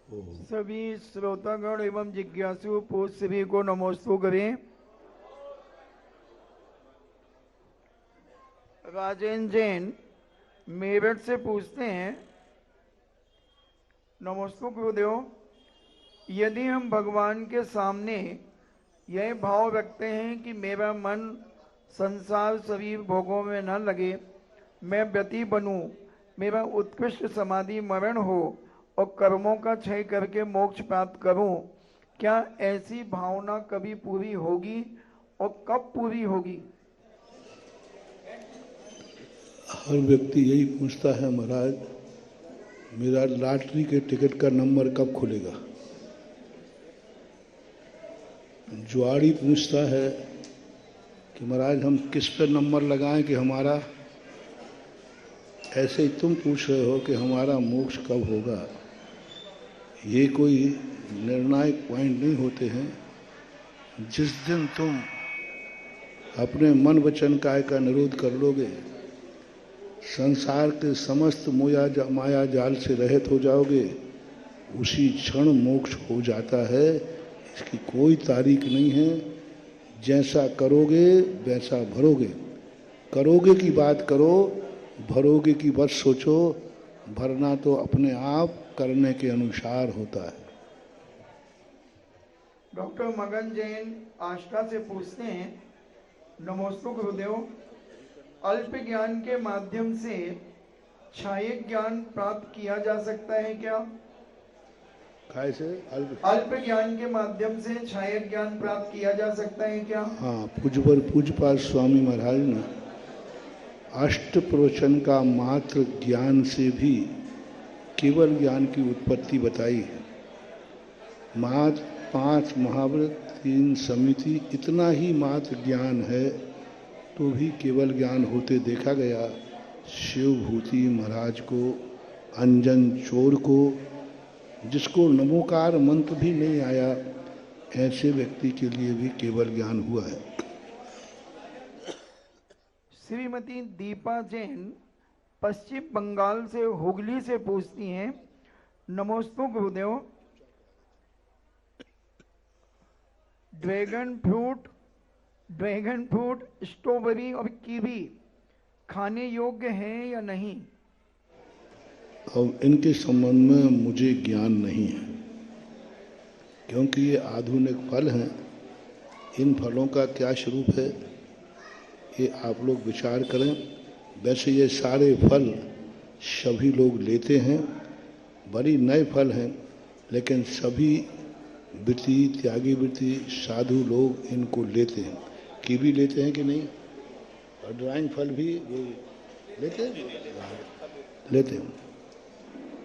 सभी श्रोतागण एवं जिज्ञासु पूज सभी को नमोस्तु करें। राजेंद्र जैन मेरठ से पूछते हैं, नमोस्तु गुरुदेव, यदि हम भगवान के सामने यह भाव रखते हैं कि मेरा मन संसार शरीर भोगों में न लगे, मैं व्यति बनूं, मेरा उत्कृष्ट समाधि मरण हो और कर्मों का क्षय करके मोक्ष प्राप्त करूं, क्या ऐसी भावना कभी पूरी होगी और कब पूरी होगी? हर व्यक्ति यही पूछता है, महाराज मेरा लॉटरी के टिकट का नंबर कब खुलेगा। जुआड़ी पूछता है कि महाराज हम किस पर नंबर लगाएं कि हमारा, ऐसे ही तुम पूछ रहे हो कि हमारा मोक्ष कब होगा। ये कोई निर्णायक पॉइंट नहीं होते हैं। जिस दिन तुम अपने मन वचन काय का निरोध कर लोगे, संसार के समस्त माया जाल से रहित हो जाओगे, उसी क्षण मोक्ष हो जाता है। इसकी कोई तारीख नहीं है। जैसा करोगे वैसा भरोगे। करोगे की बात करो, भरोगे की बस सोचो। भरना तो अपने आप करने के अनुसार होता है। डॉक्टर मगन जैन आष्टा से पूछते हैं, नमोस्तु गुरुदेव, अल्प ज्ञान के माध्यम से छायक ज्ञान प्राप्त किया जा सकता है क्या? कैसे? अल्प ज्ञान के माध्यम से छायक ज्ञान प्राप्त किया जा सकता है क्या? हाँ, पूज्यपाद स्वामी महाराज ने अष्ट प्रवचन का मात्र ज्ञान से भी केवल ज्ञान की उत्पत्ति बताई है। मात्र 5 महाव्रत 3 समिति, इतना ही मात्र ज्ञान है तो भी केवल ज्ञान होते देखा गया। शिवभूति महाराज को, अंजन चोर को, जिसको नमोकार मंत्र भी नहीं आया, ऐसे व्यक्ति के लिए भी केवल ज्ञान हुआ है। श्रीमती दीपा जैन पश्चिम बंगाल से हुगली से पूछती हैं, नमोस्तु गुरुदेव, ड्रैगन फ्रूट, स्ट्रॉबेरी और कीवी खाने योग्य हैं या नहीं? अब इनके संबंध में मुझे ज्ञान नहीं है, क्योंकि ये आधुनिक फल हैं। इन फलों का क्या स्वरूप है ये आप लोग विचार करें। वैसे ये सारे फल सभी लोग लेते हैं, बड़ी नए फल हैं, लेकिन सभी वृत्ति, त्यागी वृत्ति, साधु लोग इनको लेते हैं। कीवी लेते हैं कि नहीं? और ड्राइंग फल भी ये लेते हैं।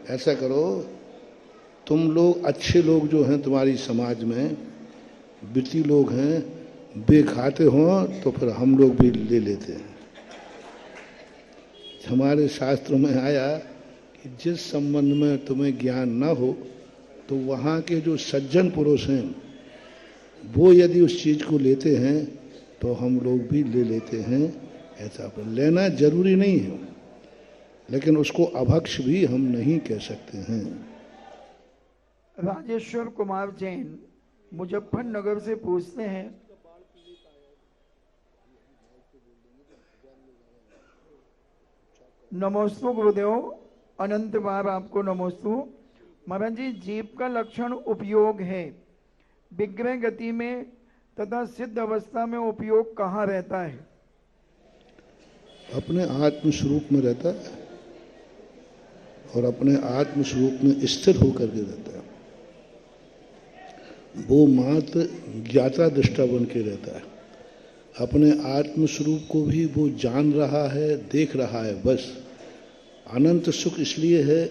ऐसा करो, तुम लोग अच्छे लोग जो हैं तुम्हारी समाज में, वृत्ति लोग हैं, वे खाते हो तो फिर हम लोग भी ले लेते हैं। हमारे शास्त्रों में आया कि जिस संबंध में तुम्हें ज्ञान न हो, तो वहाँ के जो सज्जन पुरुष हैं वो यदि उस चीज़ को लेते हैं तो हम लोग भी ले लेते हैं। ऐसा लेना जरूरी नहीं है, लेकिन उसको अभक्ष भी हम नहीं कह सकते हैं। राजेश्वर कुमार जैन मुजफ्फरनगर से पूछते हैं, नमोस्तु गुरुदेव, अनंत बार आपको नमोस्तु। महाराज जी, जीव का लक्षण उपयोग है, विग्रह गति में तथा सिद्ध अवस्था में उपयोग कहाँ रहता है? अपने आत्म स्वरूप में रहता है और अपने आत्म स्वरूप में स्थिर होकर के रहता है। वो मात्र ज्ञाता दृष्टा बन के रहता है। अपने आत्म स्वरूप को भी वो जान रहा है, देख रहा है। बस अनंत सुख इसलिए है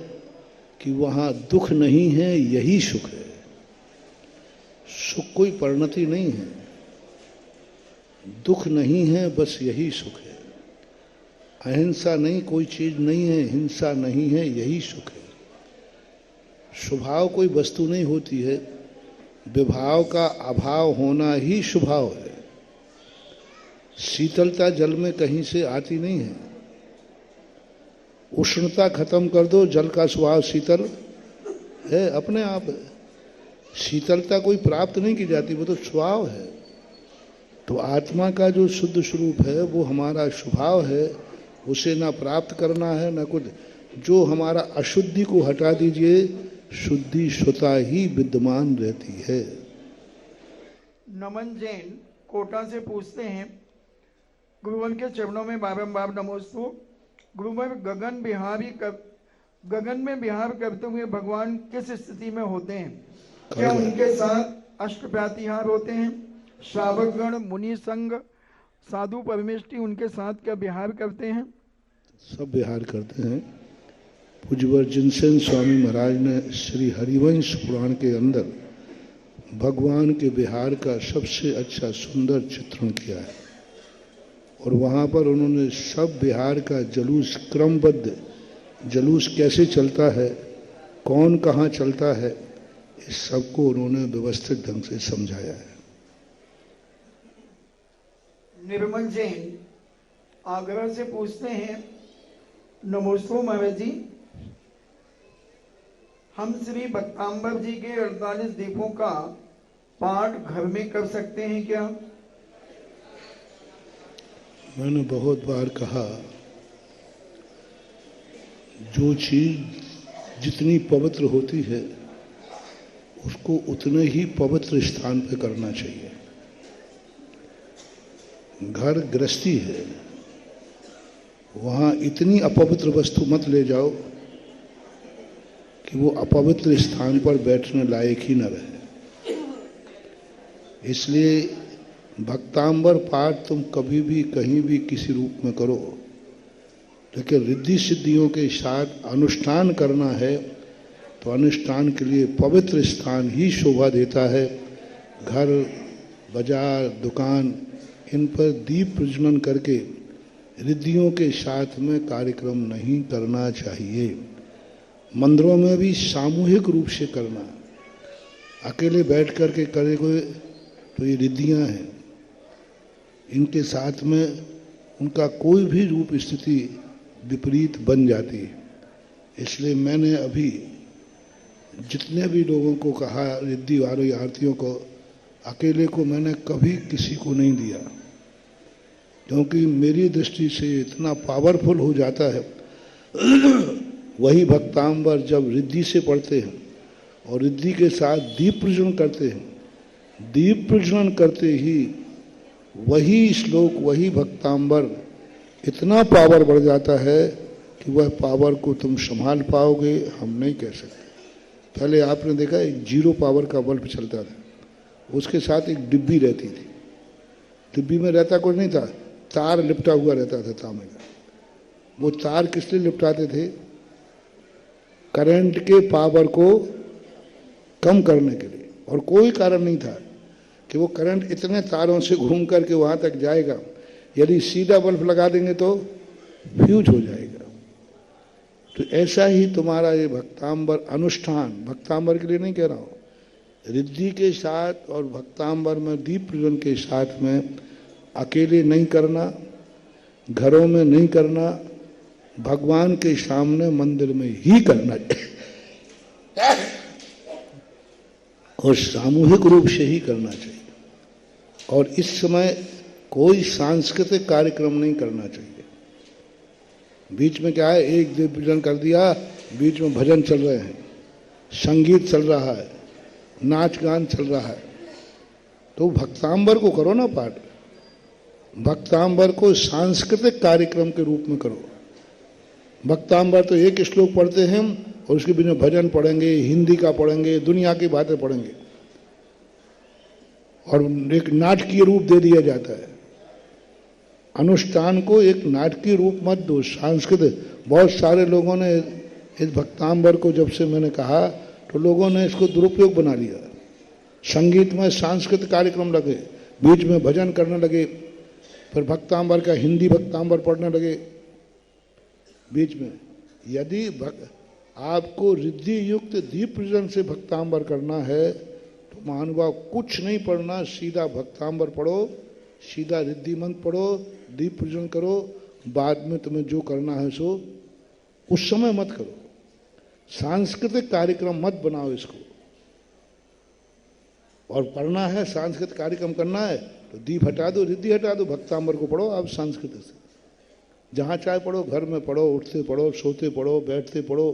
कि वहाँ दुख नहीं है, यही सुख है। सुख कोई परिणति नहीं है, दुख नहीं है, बस यही सुख है। अहिंसा नहीं, कोई चीज नहीं है, हिंसा नहीं है, यही सुख है। स्वभाव कोई वस्तु नहीं होती है, विभाव का अभाव होना ही स्वभाव है। शीतलता जल में कहीं से आती नहीं है। उष्णता खत्म कर दो, जल का स्वभाव शीतल है, अपने आप है। शीतलता कोई प्राप्त नहीं की जाती, वो तो स्वभाव है। तो आत्मा का जो शुद्ध स्वरूप है वो हमारा स्वभाव है, उसे ना प्राप्त करना है ना कुछ। जो हमारा अशुद्धि को हटा दीजिए, शुद्धि स्वतः ही विद्यमान रहती है। नमन जैन कोटा से पूछते हैं, गुरुवन के चरणों में बारंबार नमोस्तु। गुरुवर गगन में विहार करते हुए भगवान किस स्थिति में होते हैं? क्या उनके साथ अष्टप्रतिहार होते हैं? श्रावकगण, मुनि संघ, साधु परमेष्टि उनके साथ क्या विहार करते हैं? सब विहार करते हैं। पूज्यवर जिनसेन स्वामी महाराज ने श्री हरिवंश पुराण के अंदर भगवान के विहार का सबसे अच्छा सुंदर चित्रण किया है, और वहाँ पर उन्होंने सब विहार का जुलूस, क्रमबद्ध जुलूस कैसे चलता है, कौन कहाँ चलता है, इस सबको उन्होंने व्यवस्थित ढंग से समझाया है। निर्मल जैन आगरा से पूछते हैं, नमोस्तु महाराज जी, हम श्री भक्तांबर जी के 48 दीपों का पाठ घर में कर सकते हैं क्या? मैंने बहुत बार कहा, जो चीज जितनी पवित्र होती है उसको उतने ही पवित्र स्थान पे करना चाहिए। घर गृहस्थी है, वहां इतनी अपवित्र वस्तु मत ले जाओ कि वो अपवित्र स्थान पर बैठने लायक ही न रहे। इसलिए भक्तांबर पाठ तुम कभी भी कहीं भी किसी रूप में करो, लेकिन रिद्धि सिद्धियों के साथ अनुष्ठान करना है तो अनुष्ठान के लिए पवित्र स्थान ही शोभा देता है। घर, बाजार, दुकान, इन पर दीप प्रज्वलन करके रिद्धियों के साथ में कार्यक्रम नहीं करना चाहिए। मंदिरों में भी सामूहिक रूप से करना, अकेले बैठ करके करे कोई तो ये रिद्धियां हैं, इनके साथ में उनका कोई भी रूप स्थिति विपरीत बन जाती है। इसलिए मैंने अभी जितने भी लोगों को कहा, रिद्धि वाली आरतियों को, अकेले को मैंने कभी किसी को नहीं दिया, क्योंकि मेरी दृष्टि से इतना पावरफुल हो जाता है। वही भक्तांबर जब रिद्धि से पढ़ते हैं और रिद्धि के साथ दीप प्रज्वलन करते हैं, दीप प्रज्वलन करते ही वही श्लोक, वही भक्तांबर इतना पावर बढ़ जाता है कि वह पावर को तुम संभाल पाओगे, हम नहीं कह सकते। पहले आपने देखा एक 0 पावर का बल्ब चलता था, उसके साथ एक डिब्बी रहती थी, डिब्बी में रहता कुछ नहीं था, तार लिपटा हुआ रहता था तांबे का। वो तार किस लिए लिपटाते थे? करंट के पावर को कम करने के लिए, और कोई कारण नहीं था कि वो करंट इतने तारों से घूम करके वहां तक जाएगा। यदि सीधा बल्ब लगा देंगे तो फ्यूज हो जाएगा। तो ऐसा ही तुम्हारा ये भक्तांबर अनुष्ठान, भक्तांबर के लिए नहीं कह रहा हूं, रिद्धि के साथ और भक्तांबर में दीप प्रज्वलन के साथ में अकेले नहीं करना, घरों में नहीं करना, भगवान के सामने मंदिर में ही करना और सामूहिक रूप से ही करना चाहिए। और इस समय कोई सांस्कृतिक कार्यक्रम नहीं करना चाहिए। बीच में क्या है, एक दीप प्रज्वलन कर दिया, बीच में भजन चल रहे हैं, संगीत चल रहा है, नाच गान चल रहा है, तो भक्तांबर को करो ना पाठ। भक्तांबर को सांस्कृतिक कार्यक्रम के रूप में करो। भक्तांबर तो एक श्लोक पढ़ते हैं और उसके बीच में भजन पढ़ेंगे, हिंदी का पढ़ेंगे, दुनिया की बातें पढ़ेंगे, और एक नाटकीय रूप दे दिया जाता है। अनुष्ठान को एक नाटकीय रूप मत दो, सांस्कृतिक। बहुत सारे लोगों ने इस भक्तांबर को जब से मैंने कहा तो लोगों ने इसको दुरुपयोग बना लिया। संगीत में सांस्कृतिक कार्यक्रम लगे, बीच में भजन करने लगे, फिर भक्तांबर का हिंदी भक्तांबर पढ़ने लगे बीच में। यदि आपको रिद्धि युक्त दीप प्रज्वलन से भक्तांबर करना है तो महानुभाव कुछ नहीं पढ़ना, सीधा भक्तांबर पढ़ो, सीधा रिद्धि मंत्र पढ़ो, दीप प्रज्वलन करो। बाद में तुम्हें जो करना है सो उस समय मत करो। सांस्कृतिक कार्यक्रम मत बनाओ इसको। और पढ़ना है, सांस्कृतिक कार्यक्रम करना है तो दीप हटा दो, रिद्धि हटा दो, भक्तांबर को पढ़ो आप संस्कृत से। जहाँ चाहे पढ़ो, घर में पढ़ो, उठते पढ़ो, सोते पढ़ो, बैठते पढ़ो,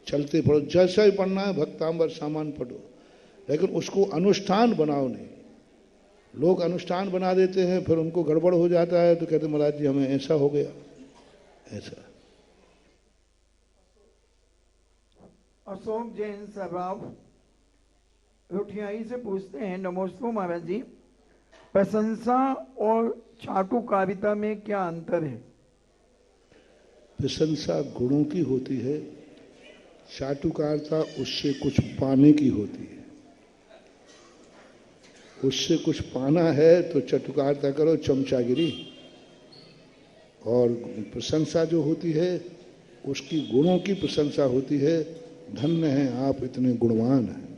चलते पढ़ो, जैसा ही पढ़ना है भक्तांबर सामान पढ़ो, लेकिन उसको अनुष्ठान बनाओ नहीं। लोग अनुष्ठान बना देते हैं, फिर उनको गड़बड़ हो जाता है तो कहते महाराज जी हमें ऐसा हो गया, ऐसा। अशोक जैन स्वभाव रुठियाई से पूछते हैं, नमोस्तु महाराज जी, प्रशंसा और चाटुकारिता में क्या अंतर है? प्रशंसा गुणों की होती है, चाटुकारिता उससे कुछ पाने की होती है। उससे कुछ पाना है तो चटुकारिता करो, चमचागिरी। और प्रशंसा जो होती है उसकी गुणों की प्रशंसा होती है, धन्य हैं आप इतने गुणवान हैं।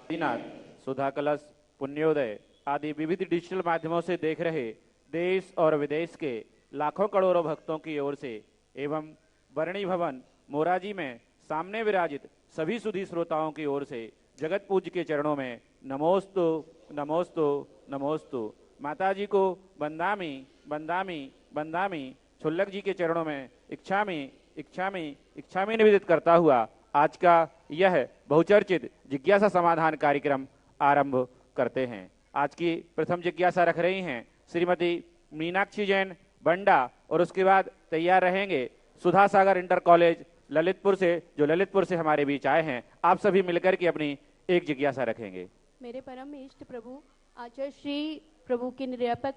आदिनाथ, सुधा कलश, पुण्योदय आदि विविध डिजिटल माध्यमों से देख रहे देश और विदेश के लाखों करोड़ों भक्तों की ओर से एवं वर्णी भवन मोराजी में सामने विराजित सभी सुधी श्रोताओं की ओर से जगत पूज्य के चरणों में नमोस्तु नमोस्तु नमोस्तु। माताजी को बंदामी बंदामी बंदामी, छुल्लक जी के चरणों में इच्छामी इच्छामी इच्छामी निवेदित करता हुआ आज का यह बहुचर्चित जिज्ञासा समाधान कार्यक्रम आरंभ करते हैं। आज की प्रथम जिज्ञासा रख रही हैं श्रीमती मीनाक्षी जैन बंडा, और उसके बाद तैयार रहेंगे सुधा सागर इंटर कॉलेज ललितपुर से, जो ललितपुर से हमारे बीच आए हैं। आप सभी मिलकर के अपनी एक जिज्ञासा रखेंगे। मेरे परम इष्ट प्रभु आचार्य श्री प्रभु के निर्यापक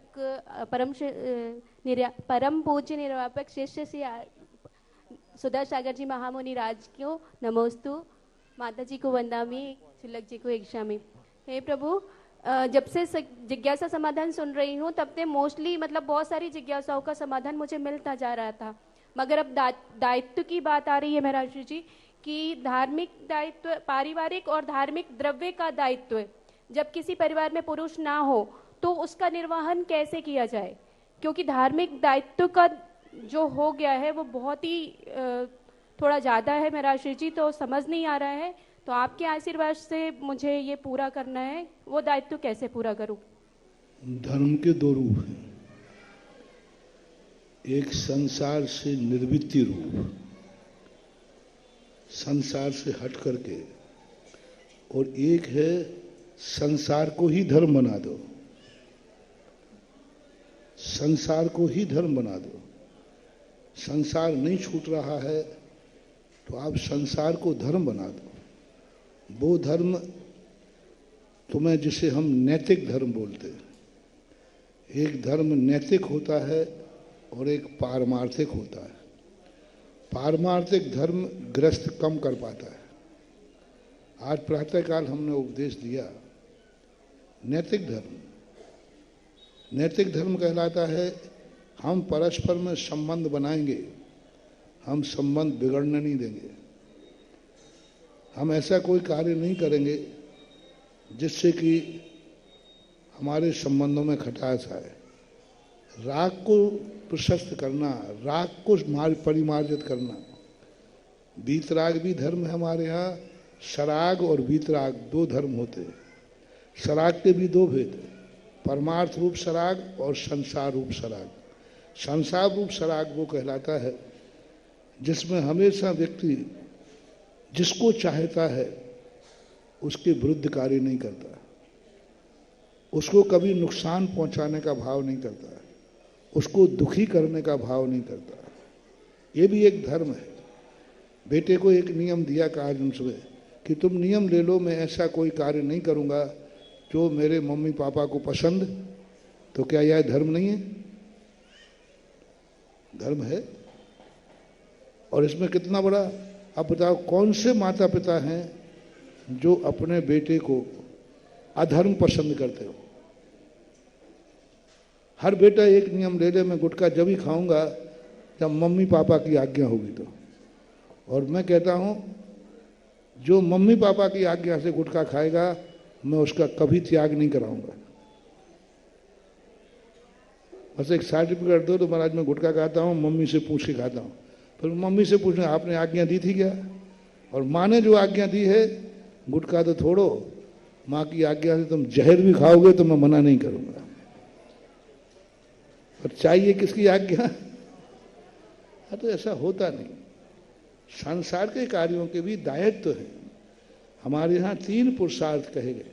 परम पूज्य निर्वापक शिष्य श्री सुधा सागर जी महामुनि राज को नमोस्तु, माता जी को वंदामी, छुल्लक जी को इच्छामी। हे प्रभु, जब से जिज्ञासा समाधान सुन रही हूँ तब से मोस्टली मतलब बहुत सारी जिज्ञासाओं का समाधान मुझे मिलता जा रहा था, मगर अब दायित्व की बात आ रही है महाराज जी कि धार्मिक दायित्व, पारिवारिक और धार्मिक द्रव्य का दायित्व, जब किसी परिवार में पुरुष ना हो तो उसका निर्वहन कैसे किया जाए? क्योंकि धार्मिक दायित्व का जो हो गया है वो बहुत ही थोड़ा ज़्यादा है महाराज जी, तो समझ नहीं आ रहा है। तो आपके आशीर्वाद से मुझे ये पूरा करना है, वो दायित्व कैसे पूरा करूं? धर्म के दो रूप हैं, एक संसार से निर्वृत्ति रूप, संसार से हट करके, और एक है संसार को ही धर्म बना दो, संसार को ही धर्म बना दो। संसार नहीं छूट रहा है तो आप संसार को धर्म बना दो। वो धर्म तुम्हें, जिसे हम नैतिक धर्म बोलते हैं, एक धर्म नैतिक होता है और एक पारमार्थिक होता है। पारमार्थिक धर्म ग्रस्त कम कर पाता है। आज प्रातःकाल हमने उपदेश दिया, नैतिक धर्म कहलाता है हम परस्पर में संबंध बनाएंगे, हम संबंध बिगड़ने नहीं देंगे, हम ऐसा कोई कार्य नहीं करेंगे जिससे कि हमारे संबंधों में खटास आए। राग को प्रशस्त करना, राग को परिमार्जित करना, वीतराग भी धर्म है हमारे यहाँ। सराग और वीतराग दो धर्म होते हैं। सराग के भी दो भेद हैं, परमार्थ रूप सराग और संसार रूप सराग। संसार रूप सराग वो कहलाता है जिसमें हमेशा व्यक्ति जिसको चाहता है उसके विरुद्ध कार्य नहीं करता, उसको कभी नुकसान पहुंचाने का भाव नहीं करता, उसको दुखी करने का भाव नहीं करता। ये भी एक धर्म है। बेटे को एक नियम दिया कहा सुबह कि तुम नियम ले लो, मैं ऐसा कोई कार्य नहीं करूंगा जो मेरे मम्मी पापा को पसंद। तो क्या यह धर्म नहीं है? धर्म है। और इसमें कितना बड़ा, अब बताओ कौन से माता पिता हैं जो अपने बेटे को अधर्म पसंद करते हो? हर बेटा एक नियम ले ले, मैं गुटखा जब ही खाऊंगा जब मम्मी पापा की आज्ञा होगी तो। और मैं कहता हूं जो मम्मी पापा की आज्ञा से गुटखा खाएगा मैं उसका कभी त्याग नहीं कराऊंगा। बस एक सर्टिफिकेट दो तो महाराज मैं गुटखा खाता हूं, मम्मी से पूछ के खाता हूं, फिर मम्मी से पूछना आपने आज्ञा दी थी क्या, और माँ ने जो आज्ञा दी है, गुटखा तो छोड़ो, माँ की आज्ञा से तुम जहर भी खाओगे तो मैं मना नहीं करूंगा। और चाहिए किसकी आज्ञा? तो ऐसा होता नहीं। संसार के कार्यों के भी दायित्व है। हमारे यहाँ 3 पुरुषार्थ कहे गए,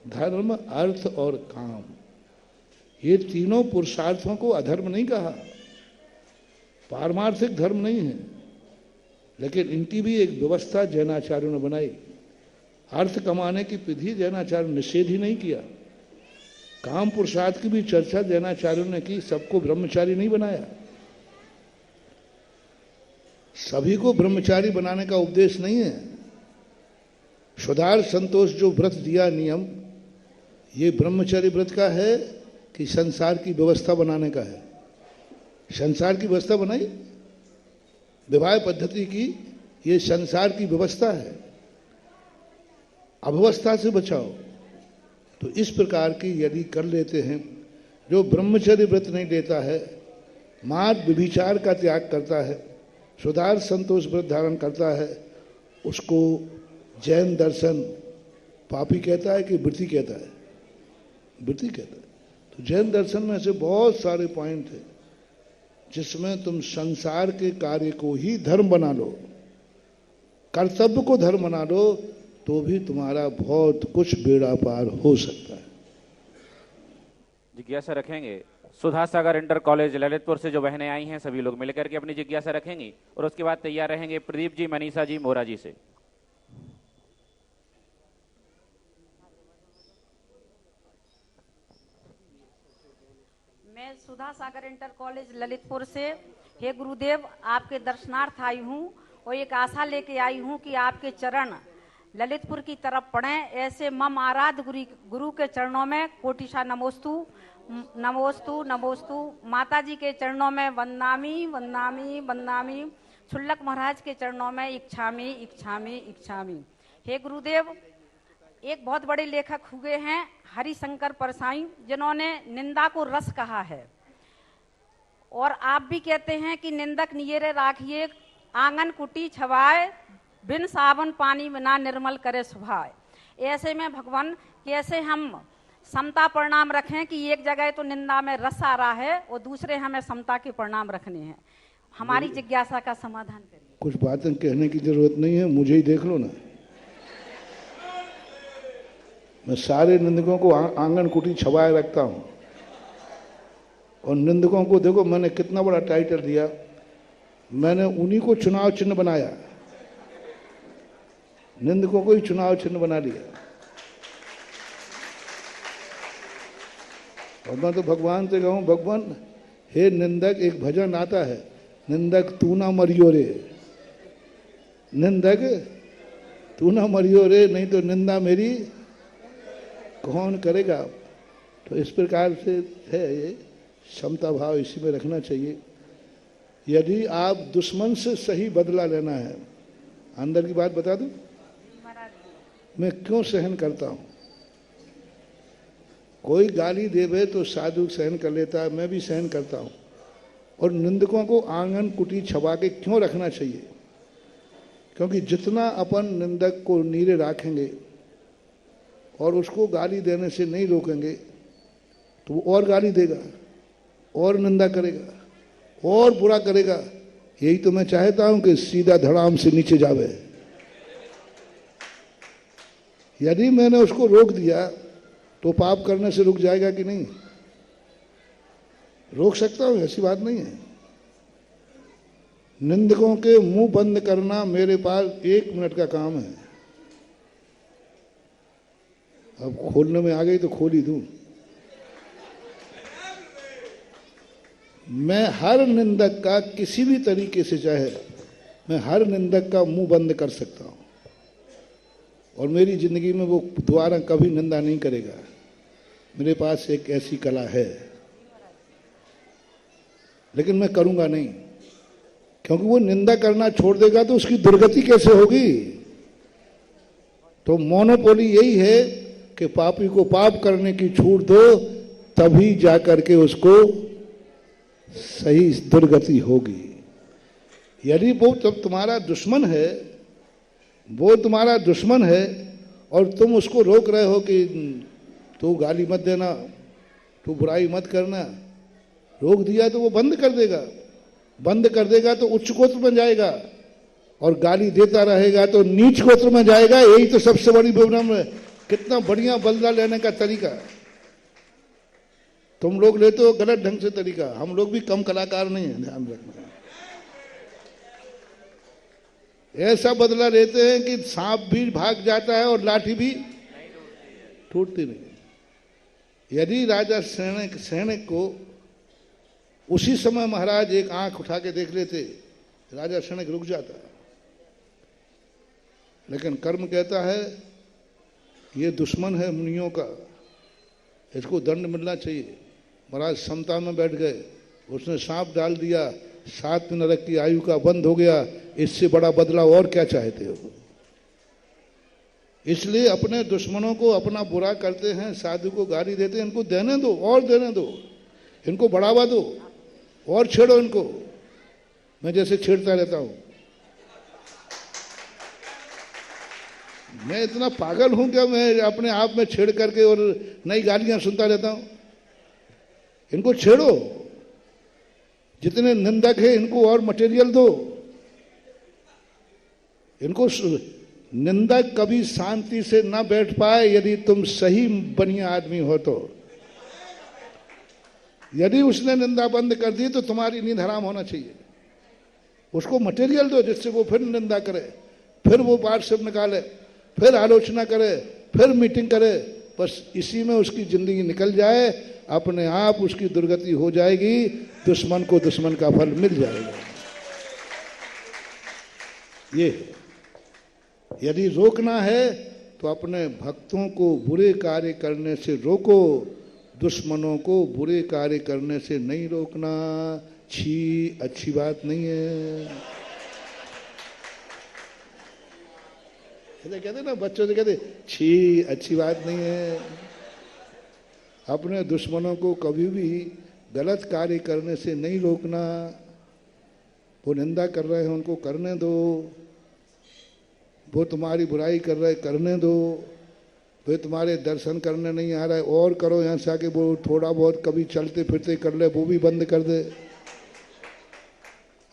धर्म, अर्थ और काम। ये तीनों पुरुषार्थों को अधर्म नहीं कहा, पारमार्थिक धर्म नहीं है, लेकिन इनकी भी एक व्यवस्था जैनाचार्यों ने बनाई। अर्थ कमाने की विधि जैनाचार्यों ने निषेध ही नहीं किया। काम पुरुषार्थ की भी चर्चा जैनाचार्यों ने की, सबको ब्रह्मचारी नहीं बनाया। सभी को ब्रह्मचारी बनाने का उपदेश नहीं है। सुधार संतोष जो व्रत दिया नियम, ये ब्रह्मचारी व्रत का है कि संसार की व्यवस्था बनाने का है? संसार की व्यवस्था बनाई, विवाह पद्धति की, ये संसार की व्यवस्था है। अव्यवस्था से बचाओ। तो इस प्रकार की यदि कर लेते हैं, जो ब्रह्मचर्य व्रत नहीं लेता है, मार्ग विभिचार का त्याग करता है, सुधार संतोष व्रत धारण करता है, उसको जैन दर्शन पापी कहता है कि वृत्ति कहता है? वृत्ति कहता है। तो जैन दर्शन में से बहुत सारे पॉइंट है जिसमें तुम संसार के कार्य को ही धर्म बना लो, कर्तव्य को धर्म बना लो, तो भी तुम्हारा बहुत कुछ बेड़ा पार हो सकता है। जिज्ञासा रखेंगे। सुधा सागर इंटर कॉलेज ललितपुर से जो बहनें आई हैं, सभी लोग मिलकर के अपनी जिज्ञासा रखेंगी और उसके बाद तैयार रहेंगे प्रदीप जी, मनीषा जी, मोरा जी से। मैं सुधा सागर इंटर कॉलेज ललितपुर से, हे गुरुदेव, आपके दर्शनार्थ आई हूँ और एक आशा लेके आई हूँ कि आपके चरण ललितपुर की तरफ पड़े। ऐसे मम आराध गुरु के चरणों में कोटिशा नमोस्तु नमोस्तु नमोस्तु। माता जी के चरणों में वंदनामी वंदनामी वंदनामी। छुल्लक महाराज के चरणों में इच्छामी इच्छामी इच्छामी। हे गुरुदेव, एक बहुत बड़े लेखक हुए हैं हरिशंकर परसाई, जिन्होंने निंदा को रस कहा है, और आप भी कहते हैं कि निंदक नियरे राखिए, आंगन कुटी छवाए, बिन सावन पानी बिना निर्मल करे सुभाए। ऐसे में भगवान कैसे हम समता परिणाम रखें कि एक जगह तो निंदा में रस आ रहा है और दूसरे हमें समता के परिणाम रखने हैं? हमारी जिज्ञासा का समाधान करिए। कुछ बातें कहने की जरूरत नहीं है, मुझे ही देख लो ना। मैं सारे निंदकों को आंगन कुटी छवाए रखता हूं, और निंदकों को देखो मैंने कितना बड़ा टाइटल दिया। मैंने उन्हीं को चुनाव चिन्ह बनाया, निंदकों को ही चुनाव चिन्ह बना लिया। और मैं तो भगवान से कहूं, भगवान हे निंदक, एक भजन आता है, निंदक तू ना मरियो रे, निंदक तू ना मरियो रे, नहीं तो निंदा मेरी कौन करेगा। तो इस प्रकार से है ये क्षमता भाव, इसी में रखना चाहिए। यदि आप दुश्मन से सही बदला लेना है, अंदर की बात बता दूं, मैं क्यों सहन करता हूं? कोई गाली देवे तो साधु सहन कर लेता है, मैं भी सहन करता हूं। और निंदकों को आंगन कुटी छवा के क्यों रखना चाहिए? क्योंकि जितना अपन निंदक को नीरे रखेंगे और उसको गाली देने से नहीं रोकेंगे, तो वो और गाली देगा, और निंदा करेगा, और बुरा करेगा। यही तो मैं चाहता हूं कि सीधा धड़ाम से नीचे जावे। यदि मैंने उसको रोक दिया तो पाप करने से रुक जाएगा कि नहीं? रोक सकता हूं, ऐसी बात नहीं है। निंदकों के मुंह बंद करना मेरे पास 1 मिनट का काम है। अब खोलने में आ गई तो खोल ही दूं। मैं हर निंदक का किसी भी तरीके से चाहे, मैं हर निंदक का मुंह बंद कर सकता हूं, और मेरी जिंदगी में वो दोबारा कभी निंदा नहीं करेगा। मेरे पास एक ऐसी कला है, लेकिन मैं करूंगा नहीं, क्योंकि वो निंदा करना छोड़ देगा तो उसकी दुर्गति कैसे होगी? तो मोनोपोली यही है कि पापी को पाप करने की छूट दो, तभी जाकर के उसको सही दुर्गति होगी। यदि वो तब तुम्हारा दुश्मन है, वो तुम्हारा दुश्मन है और तुम उसको रोक रहे हो कि तू गाली मत देना, तू बुराई मत करना, रोक दिया तो वो बंद कर देगा। बंद कर देगा तो उच्च गोत्र में जाएगा, और गाली देता रहेगा तो नीच गोत्र में जाएगा। यही तो सबसे बड़ी प्रॉब्लम है। कितना बढ़िया बदला लेने का तरीका तुम लोग लेते हो गलत ढंग से तरीका। हम लोग भी कम कलाकार नहीं है, ध्यान रखना। ऐसा बदला लेते हैं कि सांप भी भाग जाता है और लाठी भी टूटती नहीं। यदि राजा सैनिक को उसी समय महाराज एक आंख उठा के देख लेते, राजा सैनिक रुक जाता। लेकिन कर्म कहता है ये दुश्मन है मुनियों का, इसको दंड मिलना चाहिए। महाराज समता में बैठ गए, उसने सांप डाल दिया, 7 नरक की आयु का बंद हो गया। इससे बड़ा बदलाव और क्या चाहते हो? इसलिए अपने दुश्मनों को अपना बुरा करते हैं, साधु को गाली देते हैं, इनको देने दो और देने दो, इनको बढ़ावा दो और छेड़ो इनको। मैं जैसे छेड़ता रहता हूं, मैं इतना पागल हूं क्या मैं अपने आप में छेड़ करके और नई गालियां सुनता रहता हूं? इनको छेड़ो, जितने निंदक हैं इनको और मटेरियल दो। इनको निंदक कभी शांति से ना बैठ पाए यदि तुम सही बढ़िया आदमी हो तो। यदि उसने निंदा बंद कर दी तो तुम्हारी नींद हराम होना चाहिए। उसको मटेरियल दो जिससे वो फिर निंदा करे, फिर वो व्हाट्सएप निकाले, फिर आलोचना करे, फिर मीटिंग करे। बस इसी में उसकी जिंदगी निकल जाए, अपने आप उसकी दुर्गति हो जाएगी, दुश्मन को दुश्मन का फल मिल जाएगा। ये यदि रोकना है तो अपने भक्तों को बुरे कार्य करने से रोको, दुश्मनों को बुरे कार्य करने से नहीं रोकना। छी, अच्छी बात नहीं है। कहते ना बच्चों से, कहते छी, अच्छी बात नहीं है। अपने दुश्मनों को कभी भी गलत कार्य करने से नहीं रोकना। वो निंदा कर रहे हैं उनको करने दो, वो तुम्हारी बुराई कर रहे करने दो, वे तुम्हारे दर्शन करने नहीं आ रहा है और करो। यहाँ से आके वो थोड़ा बहुत कभी चलते फिरते कर ले, वो भी बंद कर दे।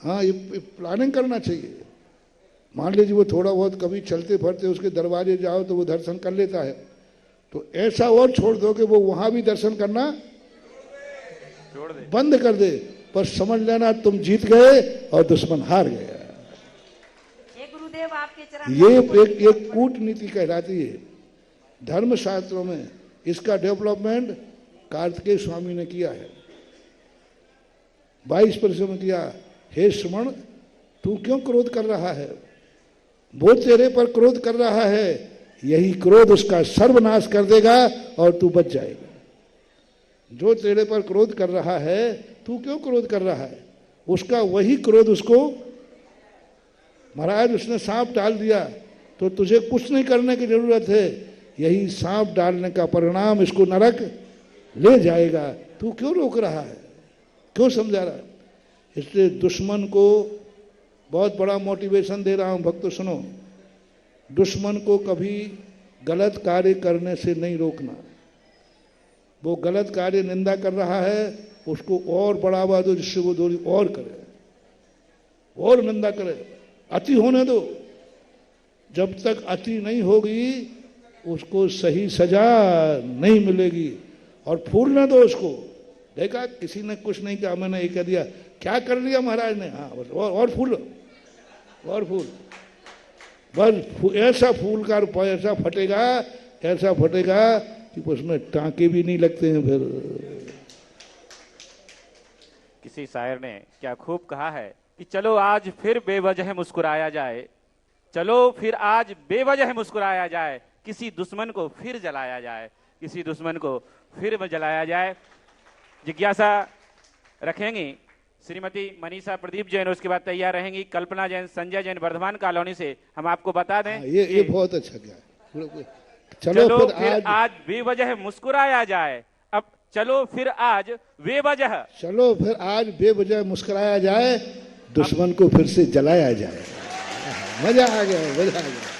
हाँ, ये प्लानिंग करना चाहिए। मान लीजिए वो थोड़ा बहुत कभी चलते फिरते उसके दरवाजे जाओ तो वो दर्शन कर लेता है, तो ऐसा और छोड़ दो कि वो वहां भी दर्शन करना छोड़ दे, बंद कर दे। पर समझ लेना तुम जीत गए और दुश्मन हार गया। गुरुदेव आपके चरण ये एक कूटनीति कहलाती है धर्म शास्त्रों में। इसका डेवलपमेंट कार्तिकेय स्वामी ने किया है, 22 परिश्रम में किया। हे श्रवण, तू क्यों क्रोध कर रहा है? वो तेरे पर क्रोध कर रहा है, यही क्रोध उसका सर्वनाश कर देगा और तू बच जाएगा। जो तेरे पर क्रोध कर रहा है, तू क्यों क्रोध कर रहा है? उसका वही क्रोध उसको, महाराज उसने सांप डाल दिया तो तुझे कुछ नहीं करने की जरूरत है, यही सांप डालने का परिणाम इसको नरक ले जाएगा। तू क्यों रोक रहा है, क्यों समझा रहा है? इसलिए दुश्मन को बहुत बड़ा मोटिवेशन दे रहा हूं, भक्तों सुनो। दुश्मन को कभी गलत कार्य करने से नहीं रोकना। वो गलत कार्य निंदा कर रहा है, उसको और बढ़ावा दो जिससे वो दूरी और करे और निंदा करे। अति होने दो, जब तक अति नहीं होगी उसको सही सजा नहीं मिलेगी। और फूलने दो उसको। देखा किसी ने कुछ नहीं कहा, मैंने ये कह दिया, क्या कर लिया महाराज ने? हाँ बस और फूल और फूल, बस ऐसा फूल का ऐसा फटेगा कि उसमें टांके भी नहीं लगते हैं। फिर किसी शायर ने क्या खूब कहा है कि चलो आज फिर बेवजह मुस्कुराया जाए, चलो फिर आज बेवजह मुस्कुराया जाए, किसी दुश्मन को फिर जलाया जाए, किसी दुश्मन को फिर जलाया जाए। जिज्ञासा रखेंगी श्रीमती मनीषा प्रदीप जैन, उसके बाद तैयार रहेंगी कल्पना जैन, संजय जैन वर्धमान कॉलोनी से। हम आपको बता दें ये बहुत अच्छा क्या। चलो फिर आज बेवजह मुस्कुराया जाए। अब चलो फिर आज बेवजह, चलो फिर आज बेवजह मुस्कुराया जाए, दुश्मन को फिर से जलाया जाए। मजा आ गया, मजा आ गया।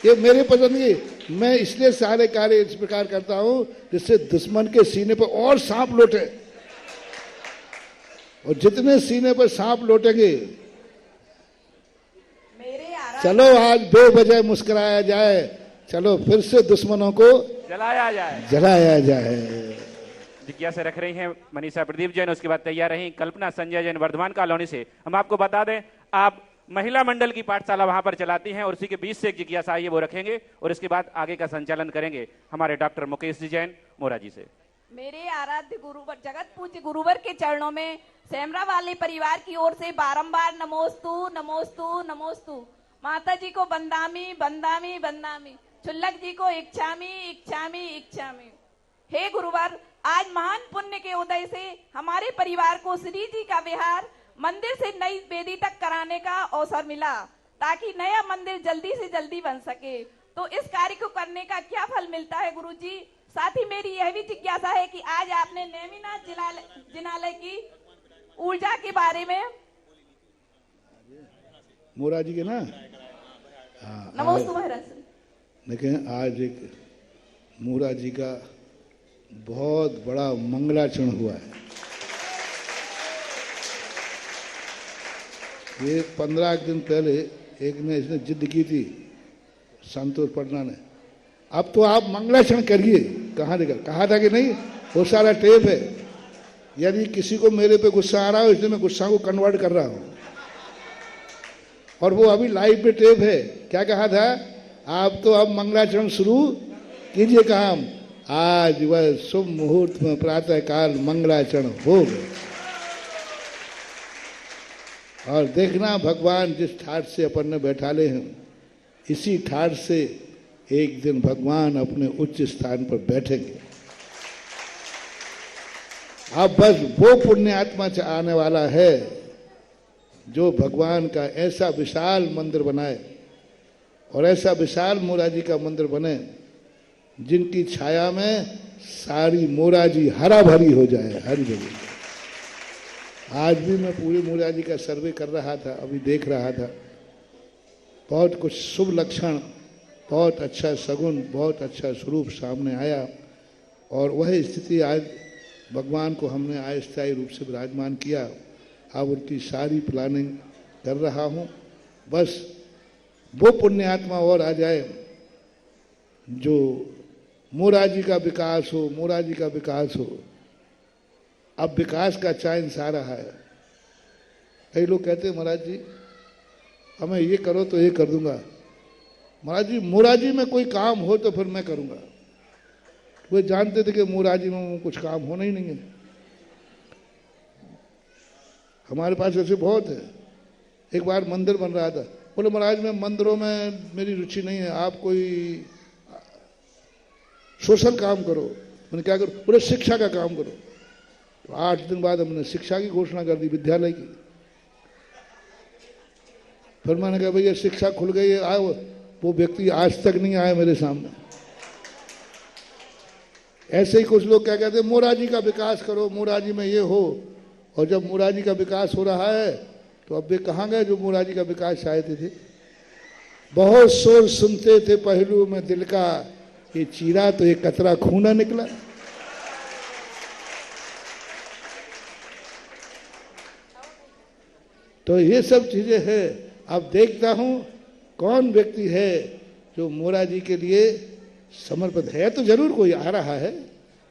ये मेरे पसंद की, मैं इसलिए सारे कार्य इस प्रकार करता हूं जिससे दुश्मन के सीने पर और सांप लौटे, और जितने सीने पर सांप लौटेंगे, चलो आज बेवजह मुस्कुराया जाए, चलो फिर से दुश्मनों को जलाया जाए, जलाया जाए। जिज्ञासा रख रही हैं मनीषा प्रदीप जैन, उसके बाद तैयार रही कल्पना संजय जैन वर्धमान कॉलोनी से। हम आपको बता दें, आप महिला मंडल की पाठशाला वहां पर चलाती हैं और उसी के बीच से एक जिज्ञासा आई है वो रखेंगे, और इसके बाद आगे का संचालन करेंगे हमारे डॉक्टर मुकेश जी जैन मोरा जी से। मेरे आराध्य गुरुवर, जगत पूज्य गुरुवर के चरणों में सेमरा वाले परिवार की ओर से बारंबार नमोस्तु नमोस्तु नमोस्तु। माता जी को बंदामी बंदामी बंदामी, चुल्लक जी को इच्छामी इच्छामी इच्छामी। हे गुरुवर, आज महान पुण्य के उदय से हमारे परिवार को श्री जी का विहार मंदिर से नई वेदी तक कराने का अवसर मिला, ताकि नया मंदिर जल्दी से जल्दी बन सके। तो इस कार्य को करने का क्या फल मिलता है गुरुजी? साथ ही मेरी यह भी जिज्ञासा है कि आज आपने नेमिनाथ जिनालय की ऊर्जा के बारे में, मोरा जी के ना, नमोस्तु महाराज। लेकिन आज एक मोरा जी का बहुत बड़ा मंगलाचरण हुआ है। ये 15 दिन पहले एक ने इसने जिद की थी, संतोष पटना ने, अब तो आप मंगलाचरण करिए। कहाँ देखा, कहा था कि नहीं, वो सारा टेप है। यदि किसी को मेरे पे गुस्सा आ रहा हो, इसलिए मैं गुस्सा को कन्वर्ट कर रहा हूं, और वो अभी लाइव पे टेप है। क्या कहा था, आप तो अब मंगलाचरण शुरू कीजिए काम। आज वह शुभ मुहूर्त में प्रातः काल मंगलाचरण हो गए, और देखना भगवान जिस ठाट से अपन ने बैठाले हैं, इसी ठाट से एक दिन भगवान अपने उच्च स्थान पर बैठेंगे। अब बस वो पुण्य आत्मा आने वाला है जो भगवान का ऐसा विशाल मंदिर बनाए, और ऐसा विशाल मोरा जी का मंदिर बने जिनकी छाया में सारी मोरा जी हरा भरी हो जाए, हरी भरी। आज भी मैं पूरे मोरा जी का सर्वे कर रहा था, अभी देख रहा था, बहुत कुछ शुभ लक्षण, बहुत अच्छा सगुन, बहुत अच्छा स्वरूप सामने आया। और वह स्थिति आज भगवान को हमने अस्थायी रूप से विराजमान किया। अब उनकी सारी प्लानिंग कर रहा हूँ, बस वो पुण्य आत्मा और आ जाए जो मोरा जी का विकास हो, मोरा जी का विकास हो। अब विकास का चांस आ रहा है। कई लोग कहते हैं महाराज जी हमें ये करो तो ये कर दूंगा। महाराज जी मोरा जी में कोई काम हो तो फिर मैं करूंगा। वे जानते थे कि मोरा जी में कुछ काम होना ही नहीं है। हमारे पास ऐसे बहुत है। एक बार मंदिर बन रहा था, बोले महाराज मैं मंदिरों में मेरी रुचि नहीं है, आप कोई सोशल काम करो। मैंने क्या करो, बोले शिक्षा का काम करो। तो 8 दिन बाद हमने शिक्षा की घोषणा कर दी, विद्यालय की। फिर मैंने कहा भैया शिक्षा खुल गई है, आओ। वो व्यक्ति आज तक नहीं आया मेरे सामने। ऐसे ही कुछ लोग क्या कहते हैं, मोरा जी का विकास करो, मोरा जी में ये हो। और जब मोरा जी का विकास हो रहा है तो अब वे कहाँ गए जो मोरा जी का विकास चाहते थे। बहुत शोर सुनते थे पहलू में दिल का, ये चीरा तो ये कतरा खूना निकला। तो ये सब चीजें हैं। अब देखता हूं कौन व्यक्ति है जो मोरा जी के लिए समर्पित है। तो जरूर कोई आ रहा है।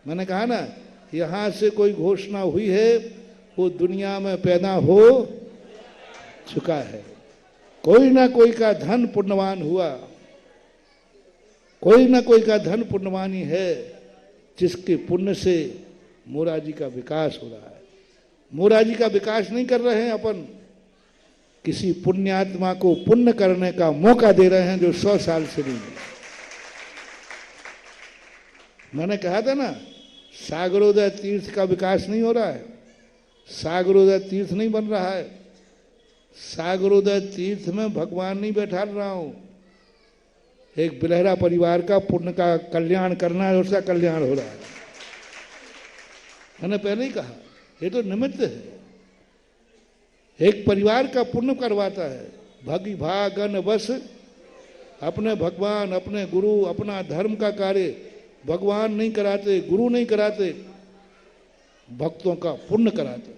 मैंने कहा ना, यहां से कोई घोषणा हुई है, वो दुनिया में पैदा हो चुका है। कोई ना कोई का धन पुण्यवान हुआ, कोई ना कोई का धन पुण्यवान ही है जिसके पुण्य से मोरा जी का विकास हो रहा है। मोरा जी का विकास नहीं कर रहे हैं अपन, किसी पुण्यात्मा को पुण्य करने का मौका दे रहे हैं जो 100 साल से नहीं है। मैंने कहा था ना, सागरोदय तीर्थ का विकास नहीं हो रहा है। सागरोदय तीर्थ नहीं बन रहा है। सागरोदय तीर्थ में भगवान नहीं बैठा रहा हूं। एक बिलहरा परिवार का पुण्य का कल्याण करना है, उसका कल्याण हो रहा है। मैंने पहले ही कहा, ये तो निमित्त है। एक परिवार का पुण्य करवाता है। भगी भागन बस अपने भगवान, अपने गुरु, अपना धर्म का कार्य भगवान नहीं कराते, गुरु नहीं कराते, भक्तों का पुण्य कराते।